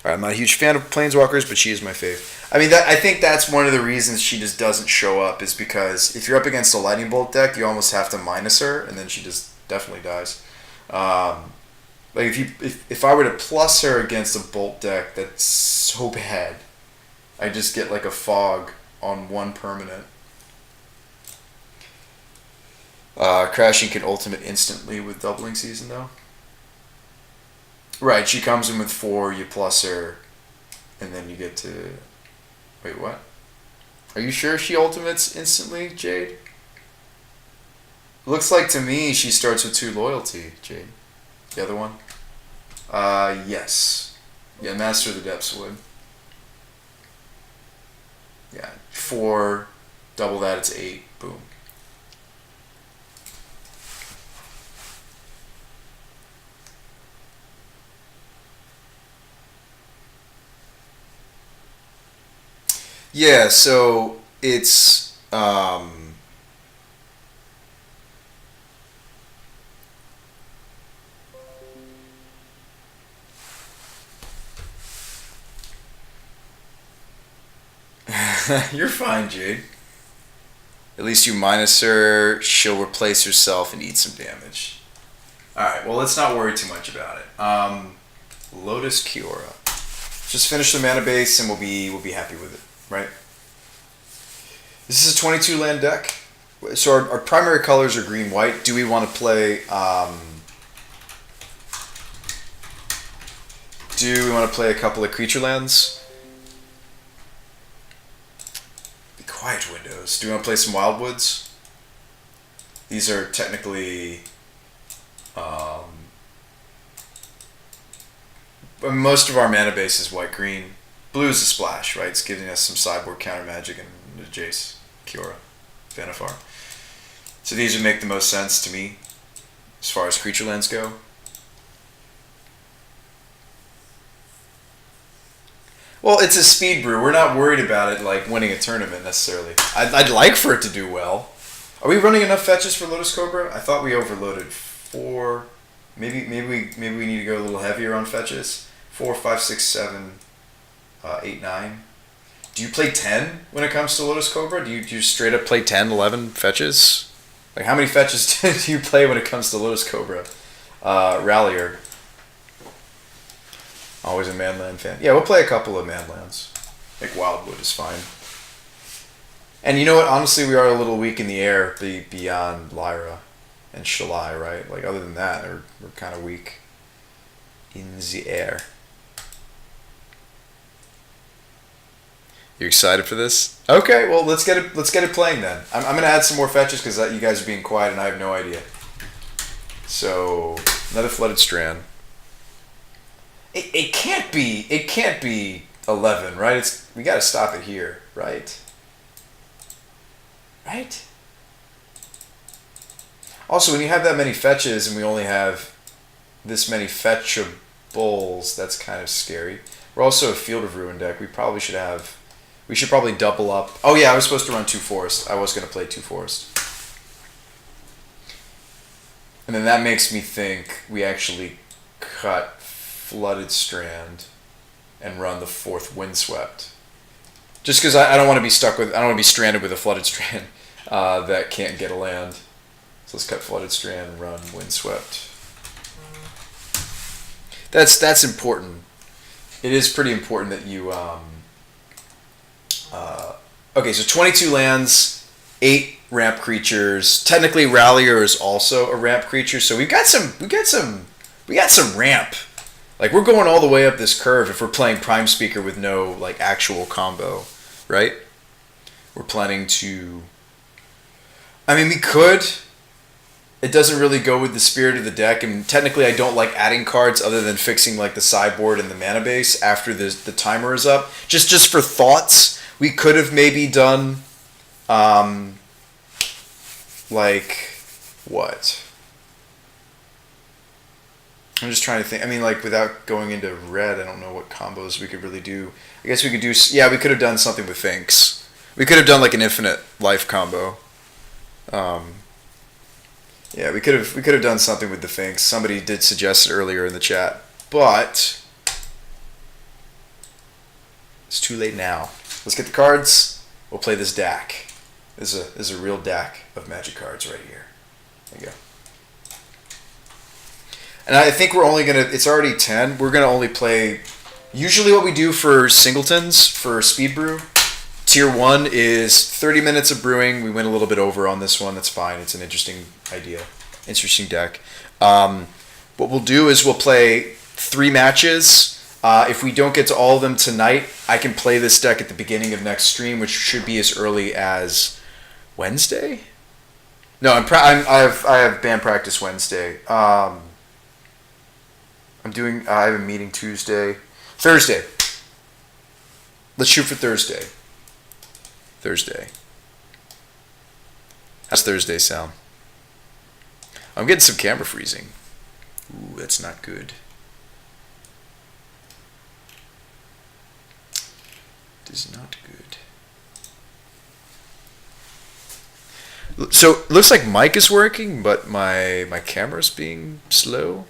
Alright, I'm not a huge fan of Planeswalkers, but she is my fave. I mean, I think that's one of the reasons she just doesn't show up is because if you're up against a Lightning Bolt deck, you almost have to minus her, and then she just definitely dies. Like if I were to plus her against a Bolt deck that's so bad, I just get like a fog on one permanent. Crashing can ultimate instantly with doubling season though. Right, she comes in with 4, you plus her, and then you get to... Wait, what? Are you sure she ultimates instantly, Jade? Looks like to me she starts with 2 loyalty, Jade. The other one? Yes. Yeah, Master of the Depths would. Yeah, 4, double that, it's 8. Boom. Yeah, so it's you're fine, Jade. At least you minus her, she'll replace herself and eat some damage. Alright, well let's not worry too much about it. Lotus Kiora. Just finish the mana base and we'll be happy with it. Right. This is a 22 land deck. So our primary colors are green, white. Do we want to play? Do we want to play a couple of creature lands? Be quiet, Windows. Do we want to play some Wildwoods? These are technically. Most of our mana base is white green. Blue is a splash, right? It's giving us some sideboard counter magic and Jace, Kiora, Vanifar. So these would make the most sense to me as far as creature lands go. Well, it's a speed brew. We're not worried about it like winning a tournament necessarily. I'd like for it to do well. Are we running enough fetches for Lotus Cobra? I thought we overloaded 4. Maybe we need to go a little heavier on fetches. 4, 5, 6, 7. 8, 9. Do you play 10 when it comes to Lotus Cobra? Do you straight up play 10, 11 fetches? Like how many fetches do you play when it comes to Lotus Cobra? Rallier. Always a Manland fan. Yeah, we'll play a couple of Manlands. Like Wildwood is fine. And you know what? Honestly, we are a little weak in the air beyond Lyra and Shalai, right? Like other than that, we're kind of weak in the air. You excited for this? Okay, well let's get it playing then. I'm gonna add some more fetches because you guys are being quiet and I have no idea. So another Flooded Strand. It can't be 11, right? We gotta stop it here, right? Right? Also, when you have that many fetches and we only have this many Bowls. That's kind of scary. We're also a Field of Ruin deck. We should probably double up. Oh yeah, I was supposed to run 2 Forest. I was going to play 2 Forest. And then that makes me think we actually cut Flooded Strand and run the 4th Windswept. Just because I don't want to be I don't want to be stranded with a Flooded Strand that can't get a land. So let's cut Flooded Strand and run Windswept. That's important. It is pretty important that you. Okay, so 22 lands, 8 ramp creatures. Technically, Rallier is also a ramp creature, so we got some ramp. Like, we're going all the way up this curve if we're playing Prime Speaker with no like actual combo, right? We're planning to. I mean, we could. It doesn't really go with the spirit of the deck, and technically I don't like adding cards other than fixing like the sideboard and the mana base after the timer is up. Just for thoughts, we could have maybe done like what? I'm just trying to think. I mean, like, without going into red, I don't know what combos we could really do. I guess we could do. Yeah, we could have done something with Finks. We could have done like an infinite life combo. Yeah, we could have done something with the Finks. Somebody did suggest it earlier in the chat, but it's too late now. Let's get the cards. We'll play this deck. This is a real deck of Magic cards right here. There you go. And I think we're only gonna. It's already 10. We're gonna only play. Usually, what we do for singletons for speed brew, tier 1 is 30 minutes of brewing. We went a little bit over on this one. That's fine. It's an interesting idea, interesting deck. What we'll do is we'll play 3 matches. If we don't get to all of them tonight, I can play this deck at the beginning of next stream, which should be as early as Wednesday. No, I have band practice Wednesday. I have a meeting Thursday. Let's shoot for Thursday. How's Thursday sound? I'm getting some camera freezing. Ooh, that's not good. It is not good. So, looks like mic is working, but my camera's being slow.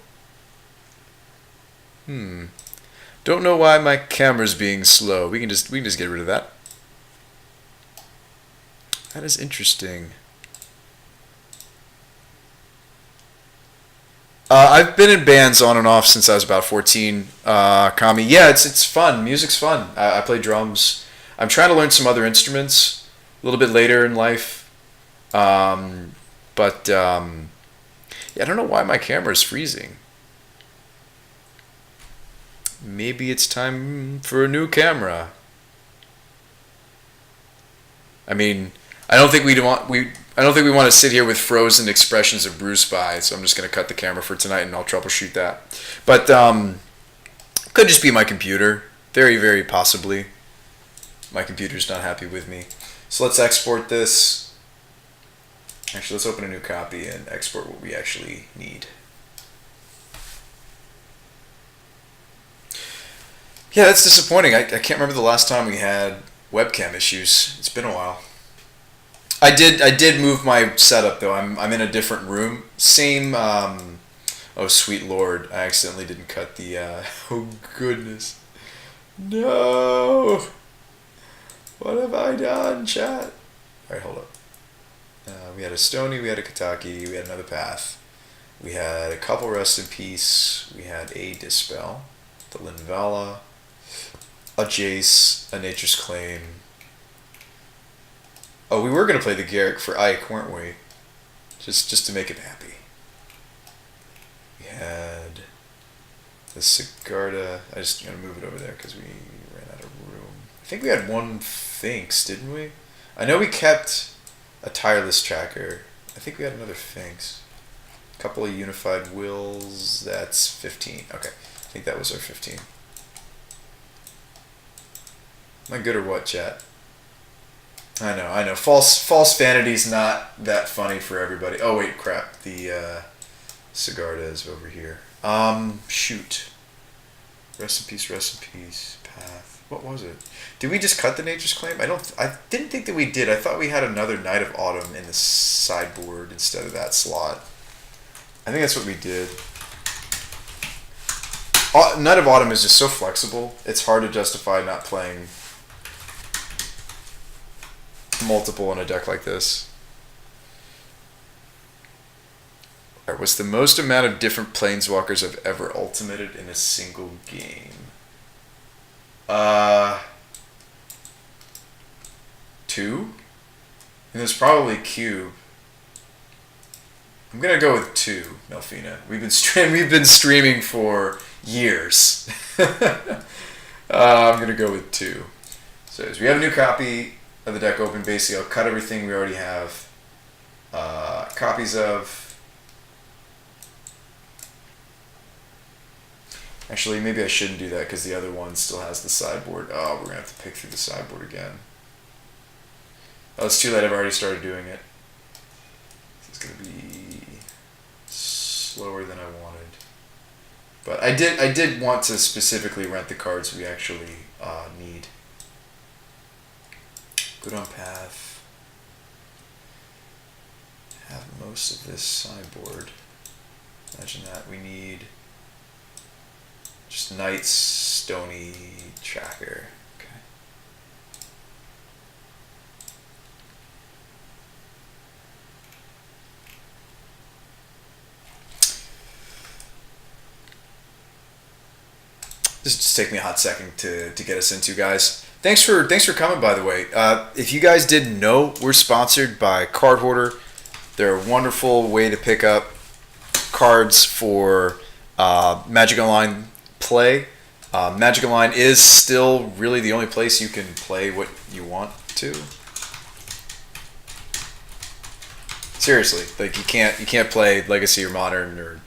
Don't know why my camera's being slow. We can just get rid of that. That is interesting. I've been in bands on and off since I was about 14. Kami, yeah, it's fun. Music's fun. I play drums. I'm trying to learn some other instruments a little bit later in life. Yeah, I don't know why my camera is freezing. Maybe it's time for a new camera. I mean, I don't think we want to sit here with frozen expressions of BrewSpy, so I'm just going to cut the camera for tonight and I'll troubleshoot that. But could just be my computer. Very, very possibly. My computer's not happy with me. So let's export this. Actually, let's open a new copy and export what we actually need. Yeah, that's disappointing. I can't remember the last time we had webcam issues. It's been a while. I did move my setup though. I'm in a different room. Same. Oh sweet lord! I accidentally didn't cut the. Oh goodness! No! What have I done, chat? All right, hold up. We had a Stony, we had a Kataki, we had another Path. We had a couple Rest in Peace. We had a Dispel, the Linvala, a Jace, a Nature's Claim. Oh, we were going to play the Garrick for Ike, weren't we? Just to make him happy. We had the Sigarda. I just going to move it over there because we ran out of room. I think we had one Finks, didn't we? I know we kept a Tireless Tracker. I think we had another Finks. A couple of Unified Wills. That's 15. Okay. I think that was our 15. Am I good or what, chat? I know. False vanity's not that funny for everybody. Oh wait, crap. The Sigarda is over here. Shoot. Rest in peace, Path. What was it? Did we just cut the Nature's Claim? I didn't think that we did. I thought we had another Night of Autumn in the sideboard instead of that slot. I think that's what we did. Night of Autumn is just so flexible. It's hard to justify not playing multiple in a deck like this. Alright, what's the most amount of different planeswalkers I've ever ultimated in a single game? 2? And there's probably Cube. I'm gonna go with 2, Melfina. We've been streaming for years. I'm gonna go with 2. So as we have a new copy of the deck open, basically I'll cut everything we already have copies of. Actually, maybe I shouldn't do that because the other one still has the sideboard. Oh, we're gonna have to pick through the sideboard again. Oh, it's too late. I've already started doing it. It's gonna be slower than I wanted. But I did want to specifically rent the cards we actually need. Good on Path. Have most of this sideboard. Imagine that. We need just Knight's Stony Tracker. Okay. This is just taking me a hot second to get us into, guys. Thanks for coming, by the way. If you guys didn't know, we're sponsored by Card Hoarder. They're a wonderful way to pick up cards for Magic Online play. Magic Online is still really the only place you can play what you want to. Seriously, like you can't play Legacy or Modern or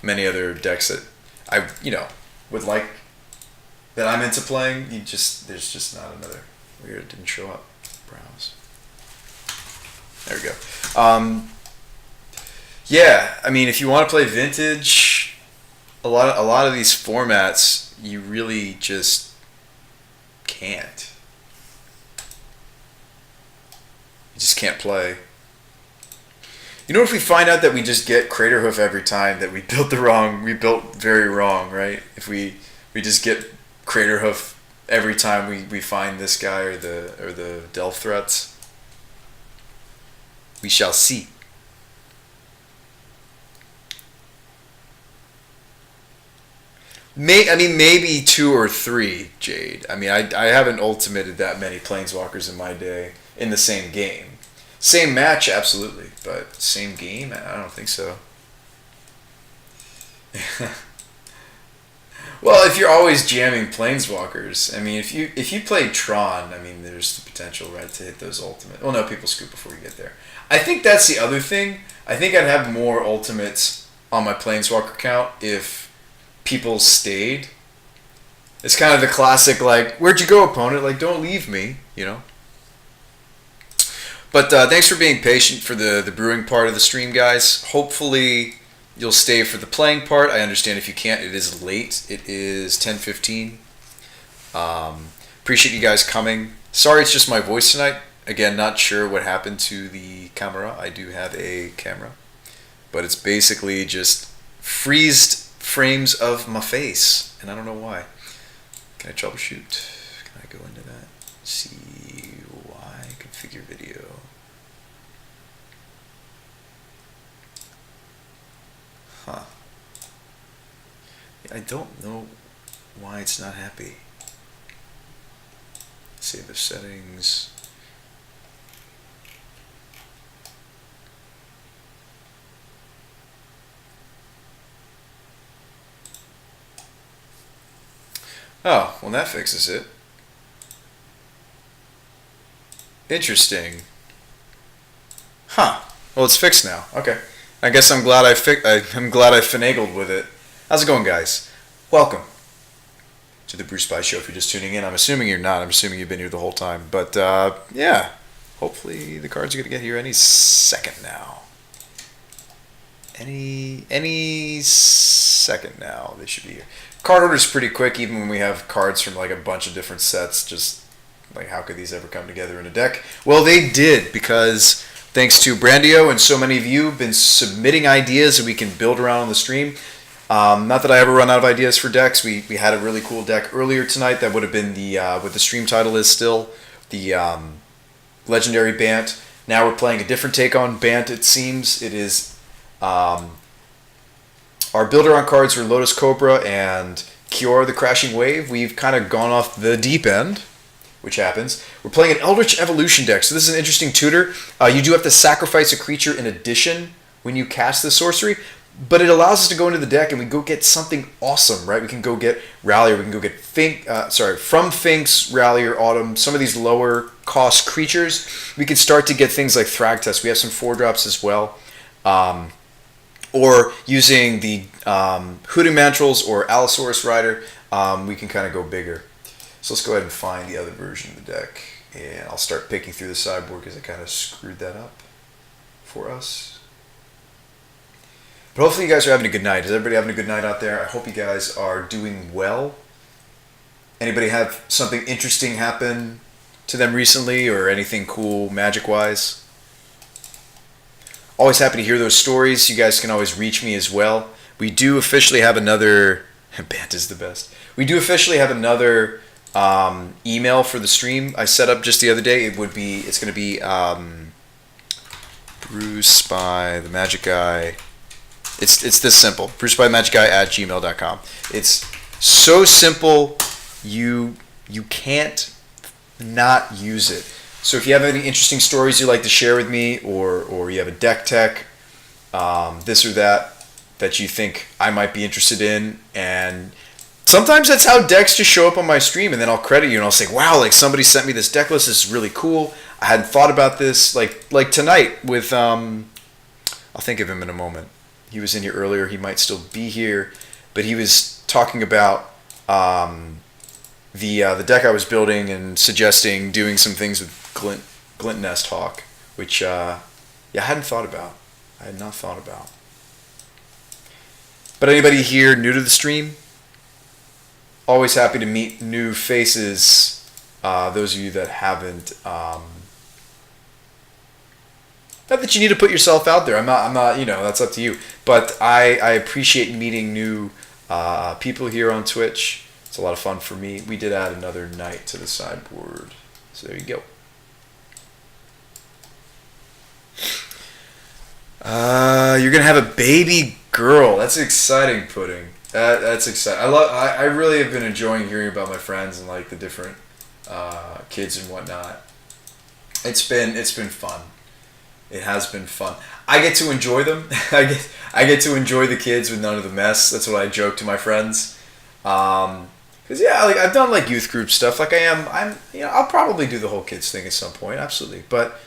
many other decks that I would like that I'm into playing. There's just not another. Weird, it didn't show up. Browse. There we go. Yeah, I mean, if you want to play Vintage, a lot of these formats you really just can't. You just can't play. You know, if we find out that we just get Crater Hoof every time, that we built very wrong, right? If we just get Crater Hoof every time we find this guy or the Delph threats, we shall see. Maybe 2 or 3, Jade. I mean, I haven't ultimated that many Planeswalkers in my day in the same game. Same match, absolutely, but same game? I don't think so. Well, if you're always jamming Planeswalkers, I mean, if you play Tron, I mean, there's the potential, right, to hit those ultimate. Well, no, people scoop before you get there. I think that's the other thing. I think I'd have more ultimates on my Planeswalker count if people stayed. It's kind of the classic, like, where'd you go, opponent? Like, don't leave me, you know? But thanks for being patient for the brewing part of the stream, guys. Hopefully you'll stay for the playing part. I understand if you can't. It is late. It is 10:15. Appreciate you guys coming. Sorry it's just my voice tonight. Again, not sure what happened to the camera. I do have a camera. But it's basically just freezed frames of my face. And I don't know why. Can I troubleshoot? Can I go into that? See why? Configure video. Huh. I don't know why it's not happy. Save the settings. Oh, well that fixes it. Interesting. Huh. Well, it's fixed now. Okay. I guess I'm glad I'm glad I finagled with it. How's it going, guys? Welcome to the Brew Spy Show. If you're just tuning in, I'm assuming you're not. I'm assuming you've been here the whole time. But yeah, hopefully the cards are gonna get here any second now. Any second now, they should be here. Card order's pretty quick, even when we have cards from like a bunch of different sets. Just like, how could these ever come together in a deck? Well, they did, because thanks to Brandio and so many of you have been submitting ideas that we can build around on the stream. Not that I ever run out of ideas for decks. We had a really cool deck earlier tonight that would have been the what the stream title is still, the legendary Bant. Now we're playing a different take on Bant. It seems it is our builder on cards were Lotus Cobra and Kiora the Crashing Wave. We've kind of gone off the deep end, which happens. We're playing an Eldritch Evolution deck. So this is an interesting tutor. You do have to sacrifice a creature in addition when you cast this sorcery, but it allows us to go into the deck and we go get something awesome, right? We can go get Rallier, we can go get from Finks, Rallier, Autumn, some of these lower cost creatures. We can start to get things like Thragtusk. We have some 4-drops as well. Or using the Hoodoo Mantrals or Allosaurus Rider, we can kind of go bigger. So let's go ahead and find the other version of the deck, and I'll start picking through the sideboard because I kind of screwed that up for us. But hopefully you guys are having a good night. Is everybody having a good night out there? I hope you guys are doing well. Anybody have something interesting happen to them recently, or anything cool magic-wise? Always happy to hear those stories. You guys can always reach me as well. We do officially have another... Bant is the best. We do officially have another email for the stream I set up just the other day. It's going to be BrewSpytheMagicGuy. It's this simple. BrewSpytheMagicGuy@gmail.com. It's so simple you can't not use it. So if you have any interesting stories you'd like to share with me, or you have a deck tech, this or that you think I might be interested in, and sometimes that's how decks just show up on my stream, and then I'll credit you and I'll say, wow, like somebody sent me this deck list, this is really cool. I hadn't thought about this, like tonight with I'll think of him in a moment. He was in here earlier, he might still be here, but he was talking about the deck I was building and suggesting doing some things with Glint Nest Hawk, which I hadn't thought about. I had not thought about. But anybody here new to the stream? Always happy to meet new faces. Those of you that haven't, not that you need to put yourself out there. I'm not. That's up to you. But I appreciate meeting new people here on Twitch. It's a lot of fun for me. We did add another knight to the sideboard, so there you go. You're gonna have a baby girl. That's exciting, Pudding. That's exciting. I really have been enjoying hearing about my friends and like the different kids and whatnot. It's been fun. It has been fun. I get to enjoy them. I get to enjoy the kids with none of the mess. That's what I joke to my friends. Cause like I've done like youth group stuff. Like I'll probably do the whole kids thing at some point. Absolutely. But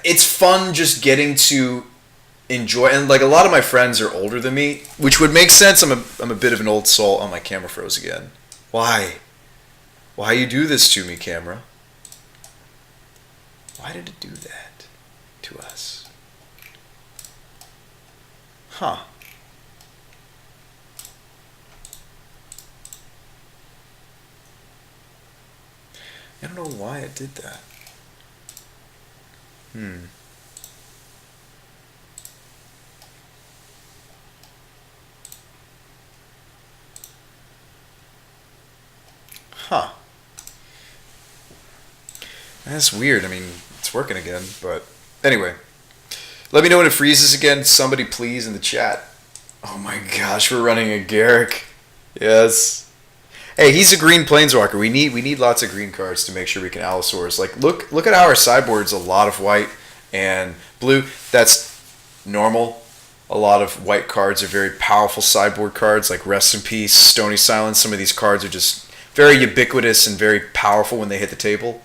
it's fun just getting to enjoy, and like a lot of my friends are older than me, which would make sense. I'm a bit of an old soul. Oh, my camera froze again. Why you do this to me, camera? Why did it do that to us? Huh. I don't know why it did that. Huh. That's weird. I mean, it's working again, but anyway. Let me know when it freezes again. Somebody please in the chat. Oh my gosh, we're running a Garrick. Yes. Hey, he's a green planeswalker. We need lots of green cards to make sure we can Allosaurus. Like look at how our sideboard's a lot of white and blue. That's normal. A lot of white cards are very powerful sideboard cards, like Rest in Peace, Stony Silence. Some of these cards are just very ubiquitous and very powerful when they hit the table.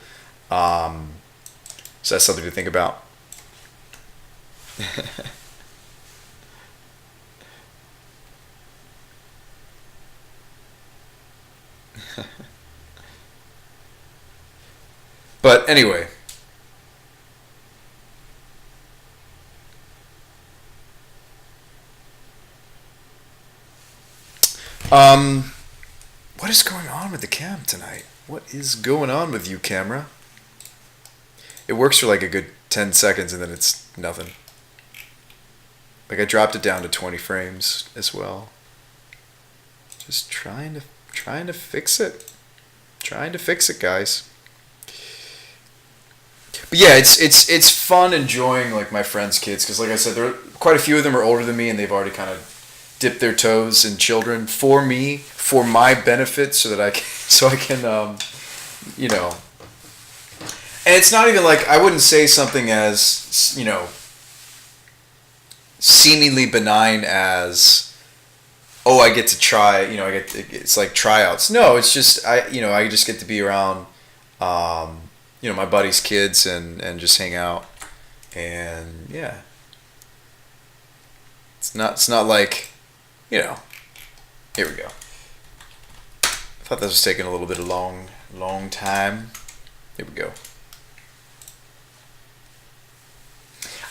So that's something to think about. But anyway, Um, what is going on with the cam tonight? What is going on with you, camera? It works for like a good 10 seconds and then it's nothing. Like I dropped it down to 20 frames as well. Just trying to fix it. Trying to fix it, guys. But yeah, it's fun enjoying like my friends' kids because like I said, there are quite a few of them are older than me and they've already kind of dipped their toes in children for me, for my benefit, so that I can you know. And it's not even like I wouldn't say something as seemingly benign as, oh, I get to try, it's like tryouts. No, it's just I just get to be around my buddies' kids and just hang out. And yeah. It's not like, here we go. I thought this was taking a little bit of long time. Here we go.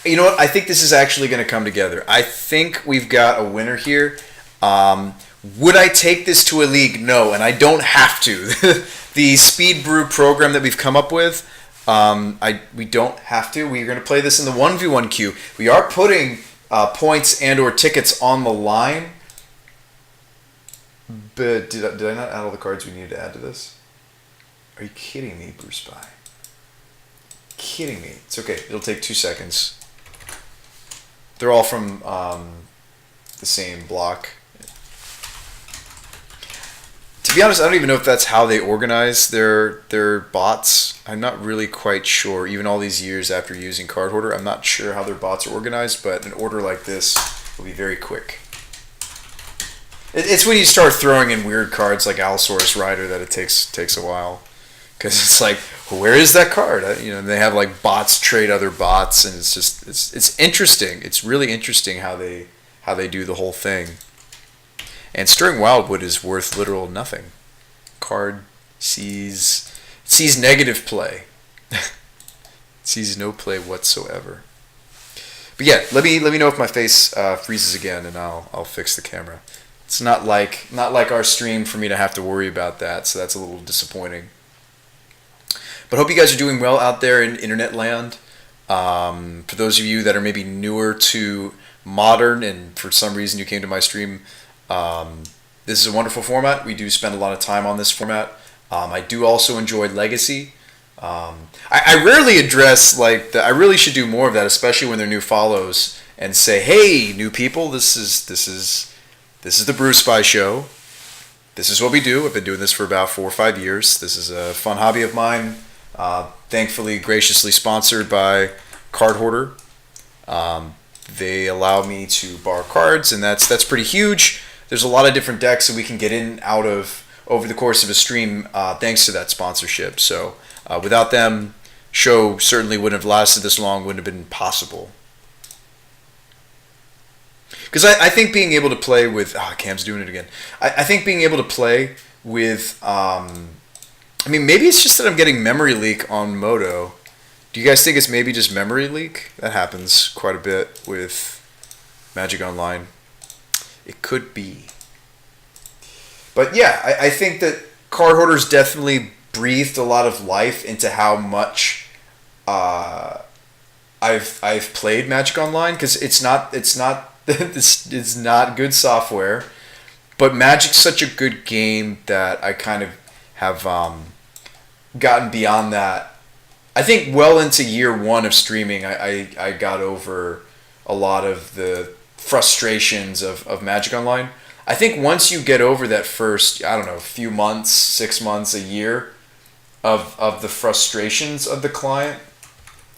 You know what? I think this is actually going to come together. I think we've got a winner here. Would I take this to a league? No, and I don't have to. The Speed Brew program that we've come up with, we don't have to. We're going to play this in the 1v1 queue. We are putting points and or tickets on the line. But did I not add all the cards we needed to add to this? Are you kidding me, BrewSpy? Kidding me. It's okay. It'll take 2 seconds. They're all from the same block. To be honest, I don't even know if that's how they organize their bots. I'm not really quite sure. Even all these years after using Card Hoarder, I'm not sure how their bots are organized, but an order like this will be very quick. It's when you start throwing in weird cards like Allosaurus Rider that it takes a while. Because it's like, where is that card? They have like bots trade other bots, and it's interesting. It's really interesting how they do the whole thing. And Stirring Wildwood is worth literal nothing. Card sees negative play. Sees no play whatsoever. But yeah, let me know if my face freezes again, and I'll fix the camera. It's not like our stream for me to have to worry about that, so that's a little disappointing. But hope you guys are doing well out there in internet land. For those of you that are maybe newer to Modern and for some reason you came to my stream, this is a wonderful format. We do spend a lot of time on this format. I do also enjoy Legacy. I rarely address I really should do more of that, especially when they're new follows, and say, hey, new people, this is the BrewSpy Show. This is what we do. I've been doing this for about 4 or 5 years. This is a fun hobby of mine. Thankfully, graciously sponsored by Card Hoarder. They allow me to borrow cards, and that's pretty huge. There's a lot of different decks that we can get in and out of over the course of a stream thanks to that sponsorship. So without them, show certainly wouldn't have lasted this long, wouldn't have been possible. Because I think being able to play with... Cam's doing it again. I think being able to play with... maybe it's just that I'm getting memory leak on Moto. Do you guys think it's maybe just memory leak? That happens quite a bit with Magic Online. It could be. But yeah, I think that Card Hoarder's definitely breathed a lot of life into how much I've played Magic Online, because it's not it's not good software, but Magic's such a good game that I kind of have gotten beyond that. I think well into year 1 of streaming, I got over a lot of the frustrations of Magic Online. I think once you get over that first, few months, 6 months, a year of the frustrations of the client,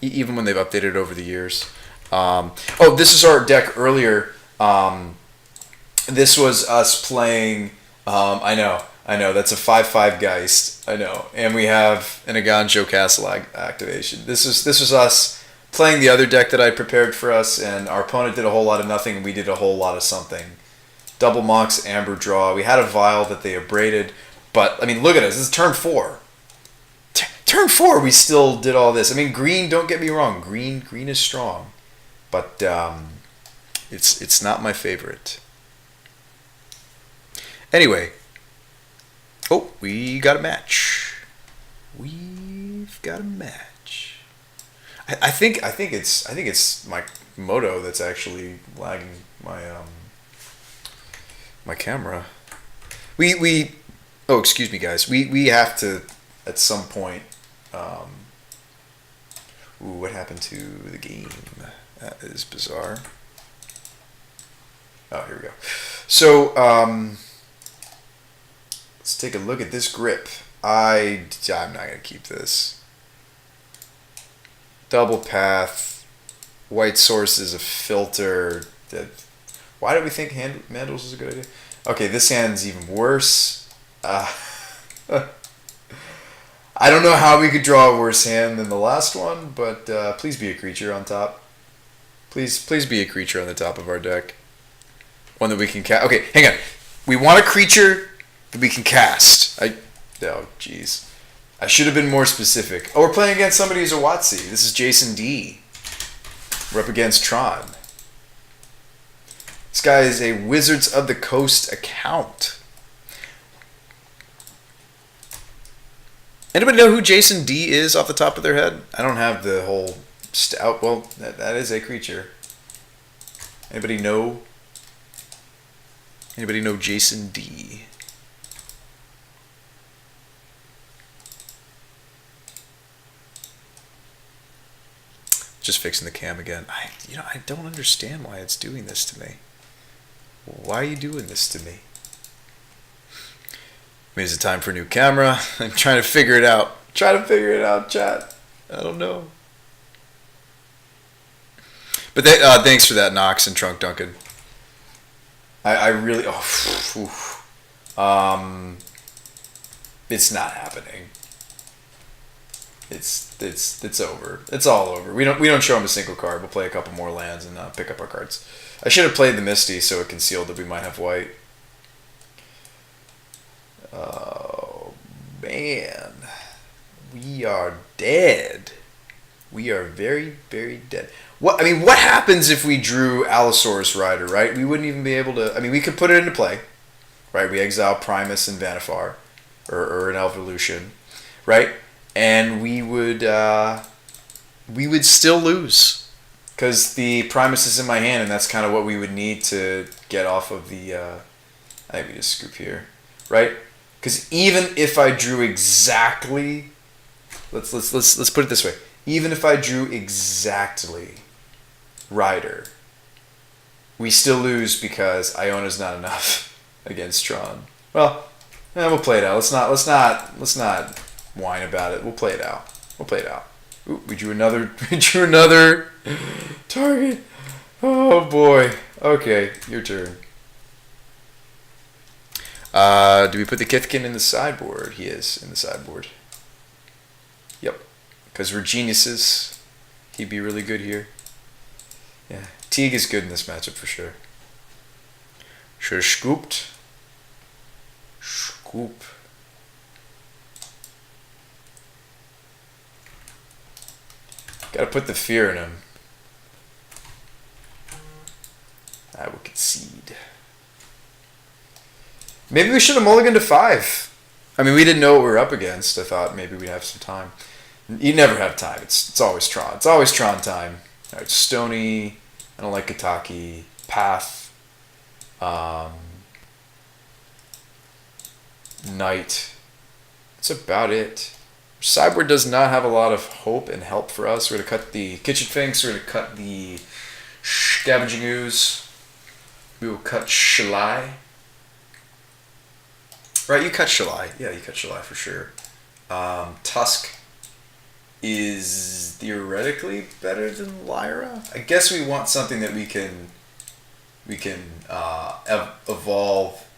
even when they've updated over the years. This is our deck earlier. This was us playing, I know, that's a 5/5 Geist, I know. And we have an Aganjo Castle activation. This was us playing the other deck that I prepared for us, and our opponent did a whole lot of nothing, and we did a whole lot of something. Double Mox, Amber Draw. We had a Vial that they abraded, but, look at us. This is turn 4. Turn 4, we still did all this. Green, don't get me wrong. Green is strong. But it's not my favorite. Anyway. Oh, we got a match. We've got a match. I think it's my moto that's actually lagging my camera. Oh, excuse me, guys. We have to at some point. What happened to the game? That is bizarre. Oh, here we go. So let's take a look at this grip. I'm not gonna keep this. Double path. White source is a filter. Why did we think mandrels was a good idea? Okay, this hand's even worse. I don't know how we could draw a worse hand than the last one, but please be a creature on top. Please be a creature on the top of our deck. One that we can cast. Okay, hang on. We want a creature that we can cast. Oh, jeez. I should have been more specific. Oh, we're playing against somebody who's a WotC. This is Jason D. We're up against Tron. This guy is a Wizards of the Coast account. Anybody know who Jason D is off the top of their head? I don't have the whole well, that is a creature. Anybody know? Anybody know Jason D? Just fixing the cam again. I don't understand why it's doing this to me. Why are you doing this to me? Maybe it's time for a new camera. I'm trying to figure it out. Try to figure it out, chat. I don't know. But thanks for that, Knox and Trunk Duncan. I really it's not happening. It's over. It's all over. We don't show him a single card. We'll play a couple more lands and pick up our cards. I should have played the Misty so it concealed that we might have white. Oh man, we are dead. We are very, very dead. What happens if we drew Allosaurus Rider, right? We wouldn't even be able to. We could put it into play, right? We exile Primus and Vanifar, or an Evolution, right? And we would still lose because the Primus is in my hand, and that's kind of what we would need to get off of the. I think we just scoop here, right? Because even if I drew exactly, let's put it this way. Even if I drew exactly Rider, we still lose because Iona's not enough against Tron. Well, we'll play it out. Let's not whine about it. We'll play it out. Ooh, we drew another target. Oh boy. Okay, your turn. Do we put the Kithkin in the sideboard? He is in the sideboard. Yep. Because we're geniuses. He'd be really good here. Yeah. Teague is good in this matchup for sure. Should have scooped. Scoop. Gotta put the fear in him. I will concede. Maybe we should have mulliganed to 5. We didn't know what we were up against. I thought maybe we'd have some time. You never have time. It's always Tron. It's always Tron time. All right, Stony. I don't like Kataki. Path. Knight. That's about it. Sideboard does not have a lot of hope and help for us. We're going to cut the Kitchen Finks. We're going to cut the Scavenging Ooze. We will cut Shalai. Right, you cut Shalai. Yeah, you cut Shalai for sure. Tusk is theoretically better than Lyra. I guess we want something that we can evolve.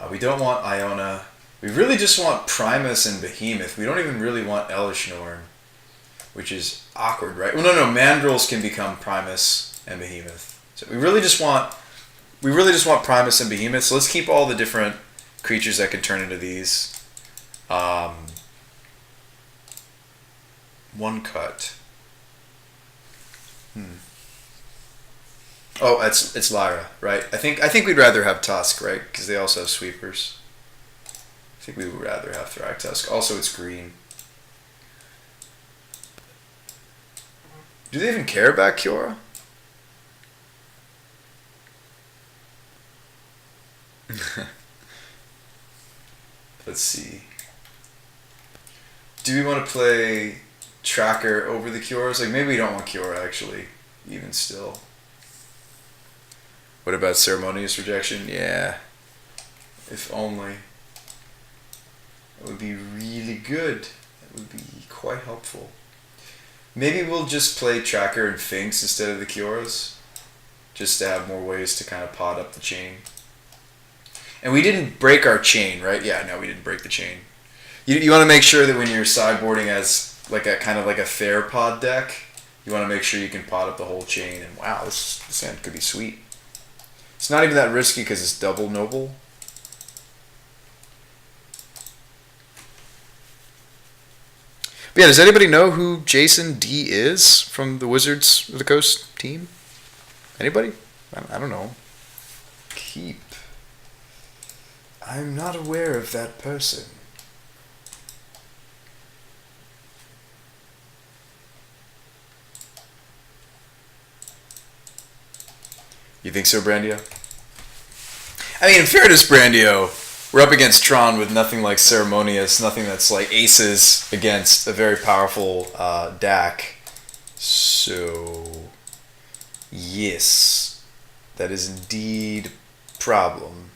We don't want Iona. We really just want Primus and Behemoth. We don't even really want Elishnorn, which is awkward, right? Well, no. Mandrills can become Primus and Behemoth. So we really just want Primus and Behemoth. So let's keep all the different creatures that can turn into these. One cut. Oh, it's Lyra, right? I think we'd rather have Tusk, right? Because they also have sweepers. I think we would rather have Thragtusk. Also, it's green. Do they even care about Kiora? Let's see. Do we want to play Tracker over the Kioras? Like, maybe we don't want Kiora, actually, even still. What about Ceremonious Rejection? Yeah. If only. That would be really good. That would be quite helpful. Maybe we'll just play Tracker and Finks instead of the Kioras. Just to have more ways to kind of pot up the chain. And we didn't break our chain, right? Yeah, no, we didn't break the chain. You want to make sure that when you're sideboarding as like a kind of like a fair pod deck, you want to make sure you can pot up the whole chain. And wow, this hand could be sweet. It's not even that risky because it's double noble. But yeah, does anybody know who Jason D is from the Wizards of the Coast team? Anybody? I don't know. Keep. I'm not aware of that person. You think so, Brandio? I mean, in fairness, Brandio, we're up against Tron with nothing like Ceremonious, nothing that's like aces against a very powerful DAC. So, yes, that is indeed a problem.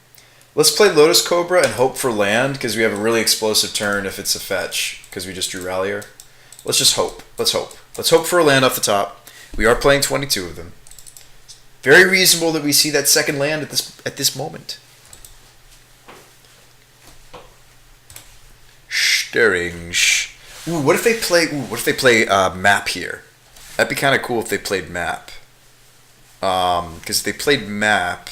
Let's play Lotus Cobra and hope for land, because we have a really explosive turn if it's a fetch, because we just drew Rallier. Let's just hope. Let's hope. Let's hope for a land off the top. We are playing 22 of them. Very reasonable that we see that second land at this moment. Stirring. Ooh, what if they play? Ooh, what if they play map here? That'd be kind of cool if they played map. Because if they played map.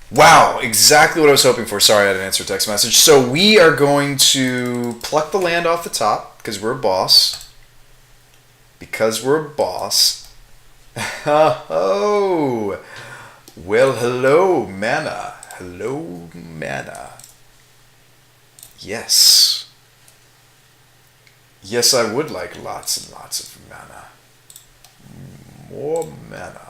Wow, exactly what I was hoping for. Sorry, I didn't answer a text message. So we are going to pluck the land off the top because we're a boss. Because we're a boss. Oh, well, hello, mana. Hello, mana. Yes. Yes, I would like lots and lots of mana. More mana.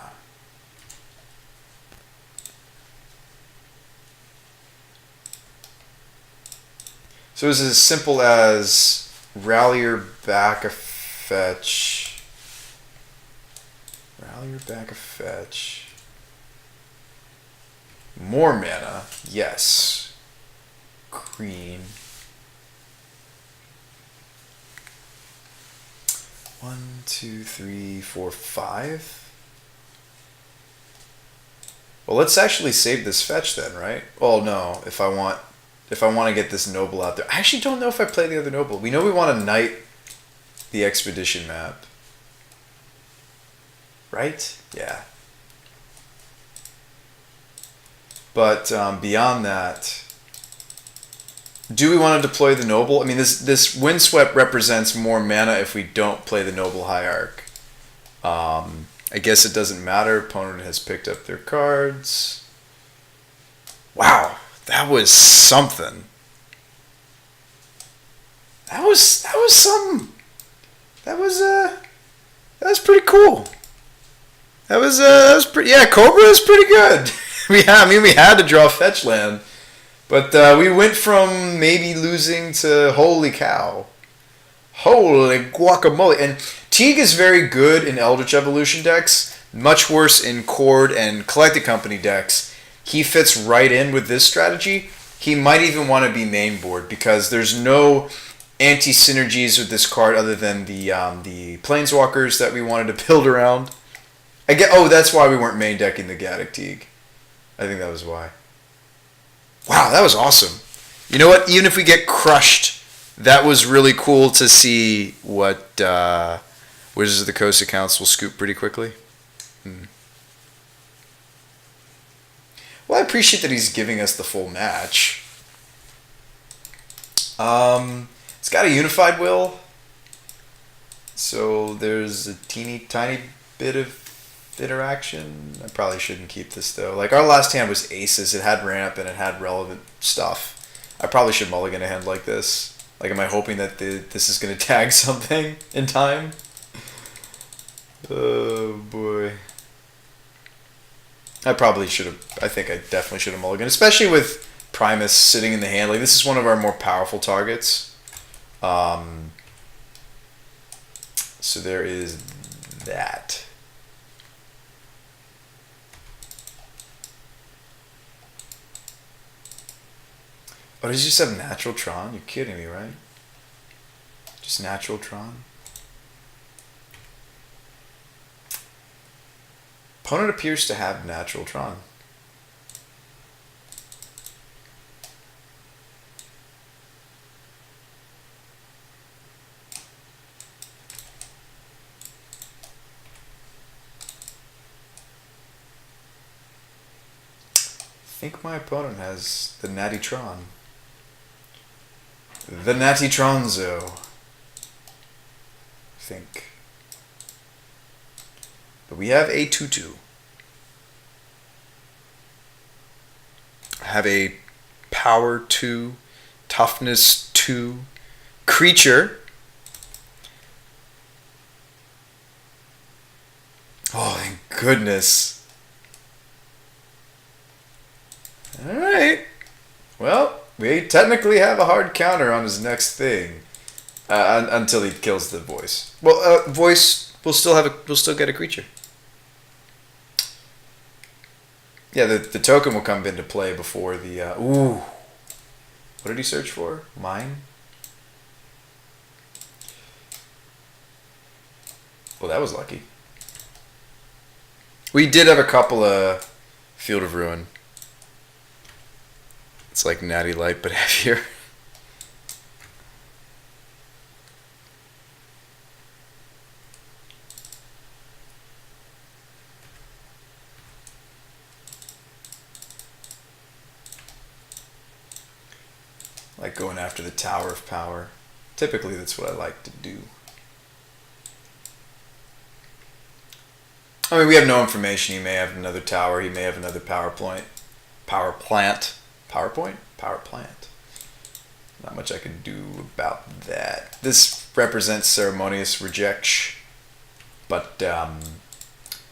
So it's as simple as Rallier back a fetch. Rallier back a fetch. More mana. Yes. Green. 1, 2, 3, 4, 5. Well, let's actually save this fetch then, right? Oh no, if I want to get this noble out there. I actually don't know if I play the other noble. We know we want to knight the expedition map. Right? Yeah. But beyond that, do we want to deploy the noble? I mean, this Windswept represents more mana if we don't play the noble hierarch. I guess it doesn't matter. Opponent has picked up their cards. Wow. That was something. That was something. That was pretty cool. That was pretty. Yeah, Cobra is pretty good. We had to draw fetch land, but we went from maybe losing to holy cow, holy guacamole. And Teague is very good in Eldritch Evolution decks. Much worse in Chord and Collected Company decks. He fits right in with this strategy. He might even want to be main board because there's no anti-synergies with this card other than the Planeswalkers that we wanted to build around. That's why we weren't main decking the Gaddock Teague. I think that was why. Wow, that was awesome. You know what? Even if we get crushed, that was really cool to see what Wizards of the Coast accounts will scoop pretty quickly. Well, I appreciate that he's giving us the full match. It's got a unified will, so there's a teeny tiny bit of interaction. I probably shouldn't keep this though. Like our last hand was aces. It had ramp and it had relevant stuff. I probably should mulligan a hand like this. Like, am I hoping that this is going to tag something in time? Oh boy. I probably should have. I think I definitely should have mulligan, especially with Primus sitting in the hand. Like, this is one of our more powerful targets. So there is that. Oh, does he just have natural Tron? You're kidding me, right? Just natural Tron? Opponent appears to have natural Tron. I think my opponent has the Natty Tron. The Natty Tronzo. I think. But we have a 2/2. I have a power 2, toughness 2 creature. Oh, thank goodness. Alright. Well, we technically have a hard counter on his next thing. Until he kills the voice. Well, voice will still get a creature. Yeah, the token will come into play before the ooh. What did he search for? Mine? Well, that was lucky. We did have a couple of Field of Ruin. It's like Natty Light, but heavier. Like going after the Tower of Power. Typically, that's what I like to do. I mean, we have no information. He may have another tower. He may have another power plant. PowerPoint? Power plant. Not much I can do about that. This represents ceremonious rejection, but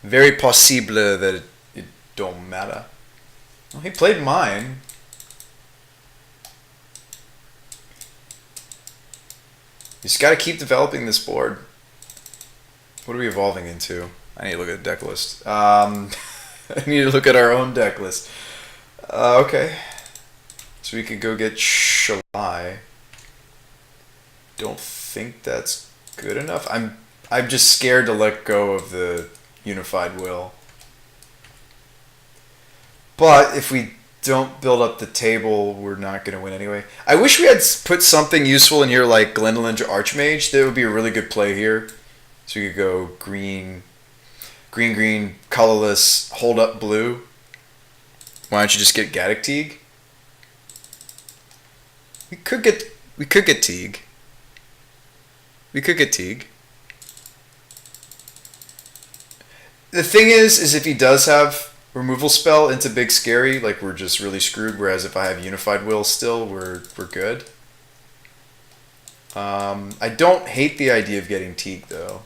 very possible that it don't matter. Well, he played mine. You just got to keep developing this board. What are we evolving into? I need to look at the deck list. I need to look at our own deck list. Okay. So we could go get Shalai. Don't think that's good enough. I'm just scared to let go of the unified will. But if we don't build up the table, we're not going to win anyway. I wish we had put something useful in here like Glendolyn Archmage. That would be a really good play here. So we could go green, colorless, hold up blue. Why don't you just get Gaddock Teague? We could get Teague. We could get Teague. The thing is if he does have removal spell into Big Scary, like we're just really screwed. Whereas if I have Unified Will still, we're good. I don't hate the idea of getting Teague though.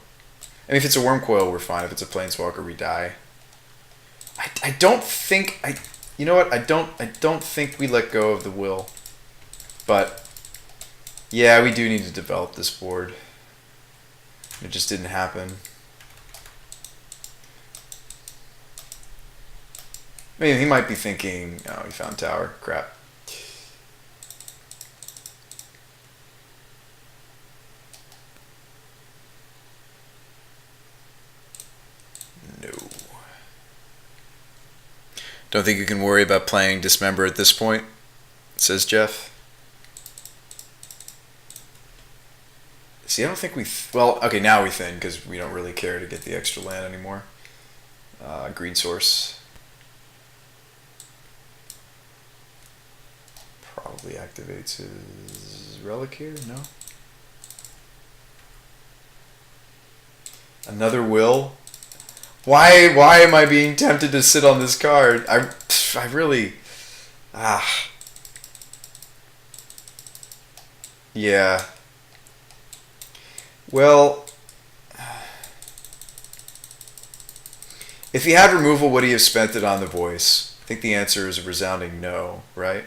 I mean, if it's a Wormcoil, we're fine. If it's a Planeswalker, we die. I don't think you know what? I don't think we let go of the will. But yeah, we do need to develop this board. It just didn't happen. I mean, he might be thinking, oh, he found tower. Crap. No. Don't think you can worry about playing Dismember at this point, says Jeff. See, I don't think we... well, okay, now we thin, because we don't really care to get the extra land anymore. Green source. Probably activates his relic here, no? Another will? Why am I being tempted to sit on this card? I really... Yeah. Well... if he had removal, would he have spent it on the voice? I think the answer is a resounding no, right?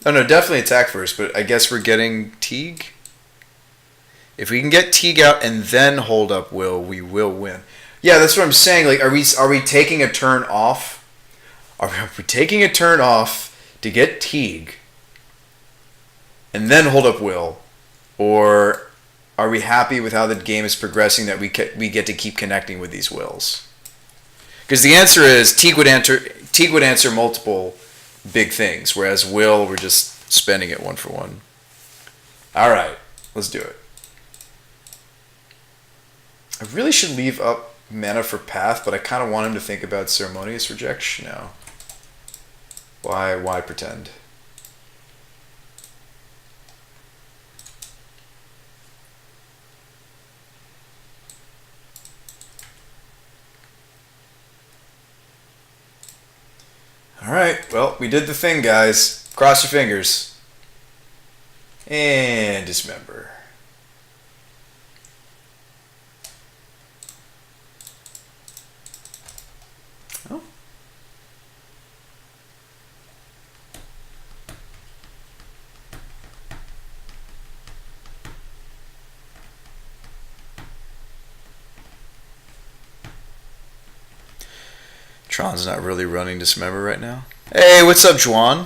Oh no, definitely attack first, but I guess we're getting Teague? If we can get Teague out and then hold up Will, we will win. Yeah, that's what I'm saying. Like, are we taking a turn off? Are we taking a turn off to get Teague and then hold up Will? Or are we happy with how the game is progressing that we get to keep connecting with these Wills? Because the answer is Teague would answer multiple big things, whereas Will, we're just spending it one for one. All right, let's do it. I really should leave up mana for Path, but I kind of want him to think about Ceremonious Rejection now. Why pretend? Alright, well, we did the thing, guys. Cross your fingers. And dismember. Oh. Tron's not really running Dismember right now. Hey, what's up, Juan?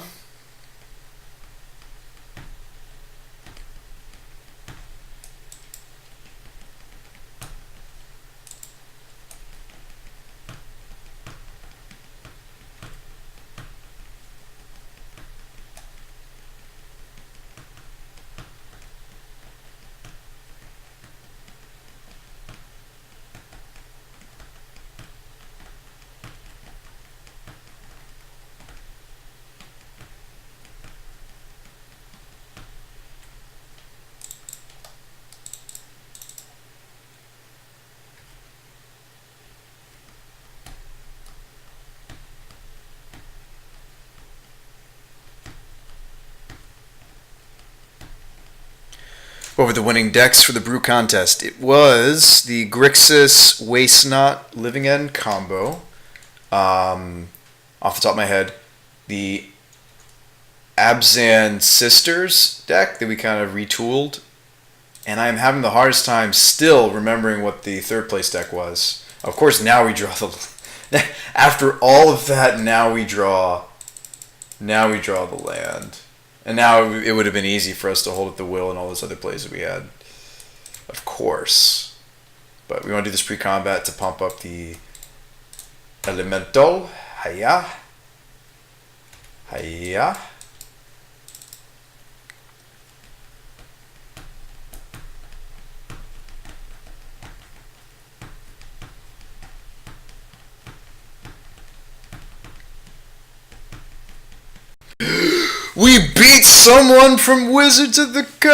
What were the winning decks for the Brew contest? It was the Grixis Waste Not Living End combo. Off the top of my head, the Abzan Sisters deck that we kind of retooled. And I'm having the hardest time still remembering what the third place deck was. Of course, now we draw the... after all of that, now we draw the land. And now it would have been easy for us to hold at the will and all those other plays that we had. Of course. But we want to do this pre-combat to pump up the Elemental. Hiya. Hiya. We beat someone from Wizards of the Coast!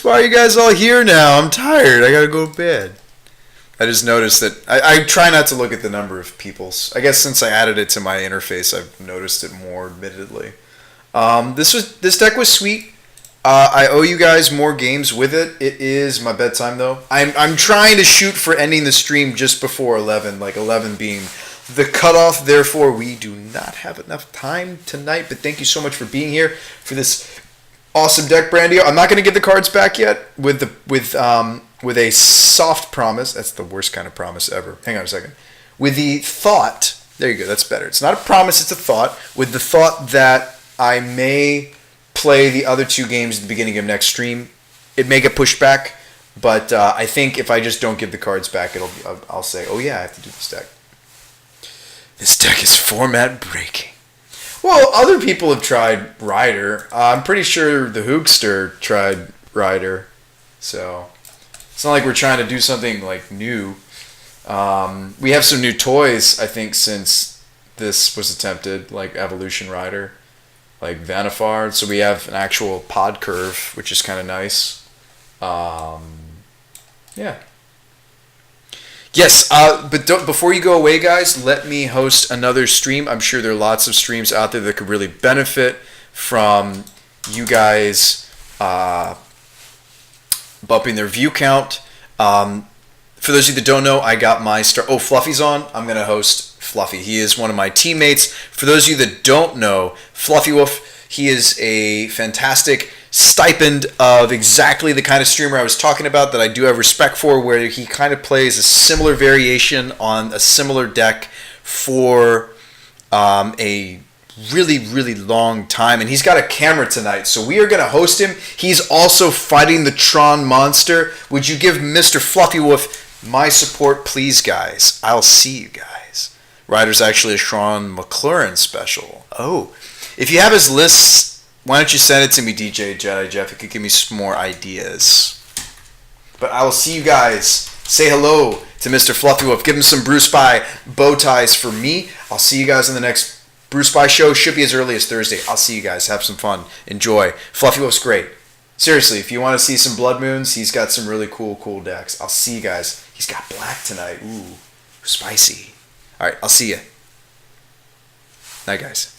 Why are you guys all here now? I'm tired. I gotta go to bed. I just noticed that... I try not to look at the number of people's... I guess since I added it to my interface, I've noticed it more, admittedly. This deck was sweet. I owe you guys more games with it. It is my bedtime, though. I'm trying to shoot for ending the stream just before 11, like 11 being... the cutoff. Therefore, we do not have enough time tonight, but thank you so much for being here for this awesome deck, Brandio. I'm not going to give the cards back yet with a soft promise. That's the worst kind of promise ever. Hang on a second. With the thought, there you go, that's better. It's not a promise, it's a thought. With the thought that I may play the other two games at the beginning of next stream. It may get pushed back. But I think if I just don't give the cards back, I'll say, oh yeah, I have to do this deck. This deck is format breaking. Well, other people have tried Rider. I'm pretty sure the Hoogster tried Rider. So it's not like we're trying to do something like new. We have some new toys, I think, since this was attempted, like Evolution Rider, like Vanifard. So we have an actual pod curve, which is kind of nice. Yeah. Yes, but before you go away, guys, let me host another stream. I'm sure there are lots of streams out there that could really benefit from you guys bumping their view count. For those of you that don't know, I got my star. Oh, Fluffy's on. I'm going to host Fluffy. He is one of my teammates. For those of you that don't know, Fluffy Wolf, he is a fantastic stipend of exactly the kind of streamer I was talking about that I do have respect for, where he kind of plays a similar variation on a similar deck for a really, really long time. And he's got a camera tonight, so we are going to host him. He's also fighting the Tron monster. Would you give Mr. Fluffy Wolf my support, please, guys? I'll see you guys. Ryder's actually a Sean McLaurin special. Oh, if you have his lists, why don't you send it to me, DJ Jedi Jeff? It could give me some more ideas. But I will see you guys. Say hello to Mr. Fluffy Wolf. Give him some Brew Spy bow ties for me. I'll see you guys in the next Brew Spy show. Should be as early as Thursday. I'll see you guys. Have some fun. Enjoy. Fluffy Wolf's great. Seriously, if you want to see some Blood Moons, he's got some really cool decks. I'll see you guys. He's got black tonight. Ooh, spicy. All right, I'll see you. Night, guys.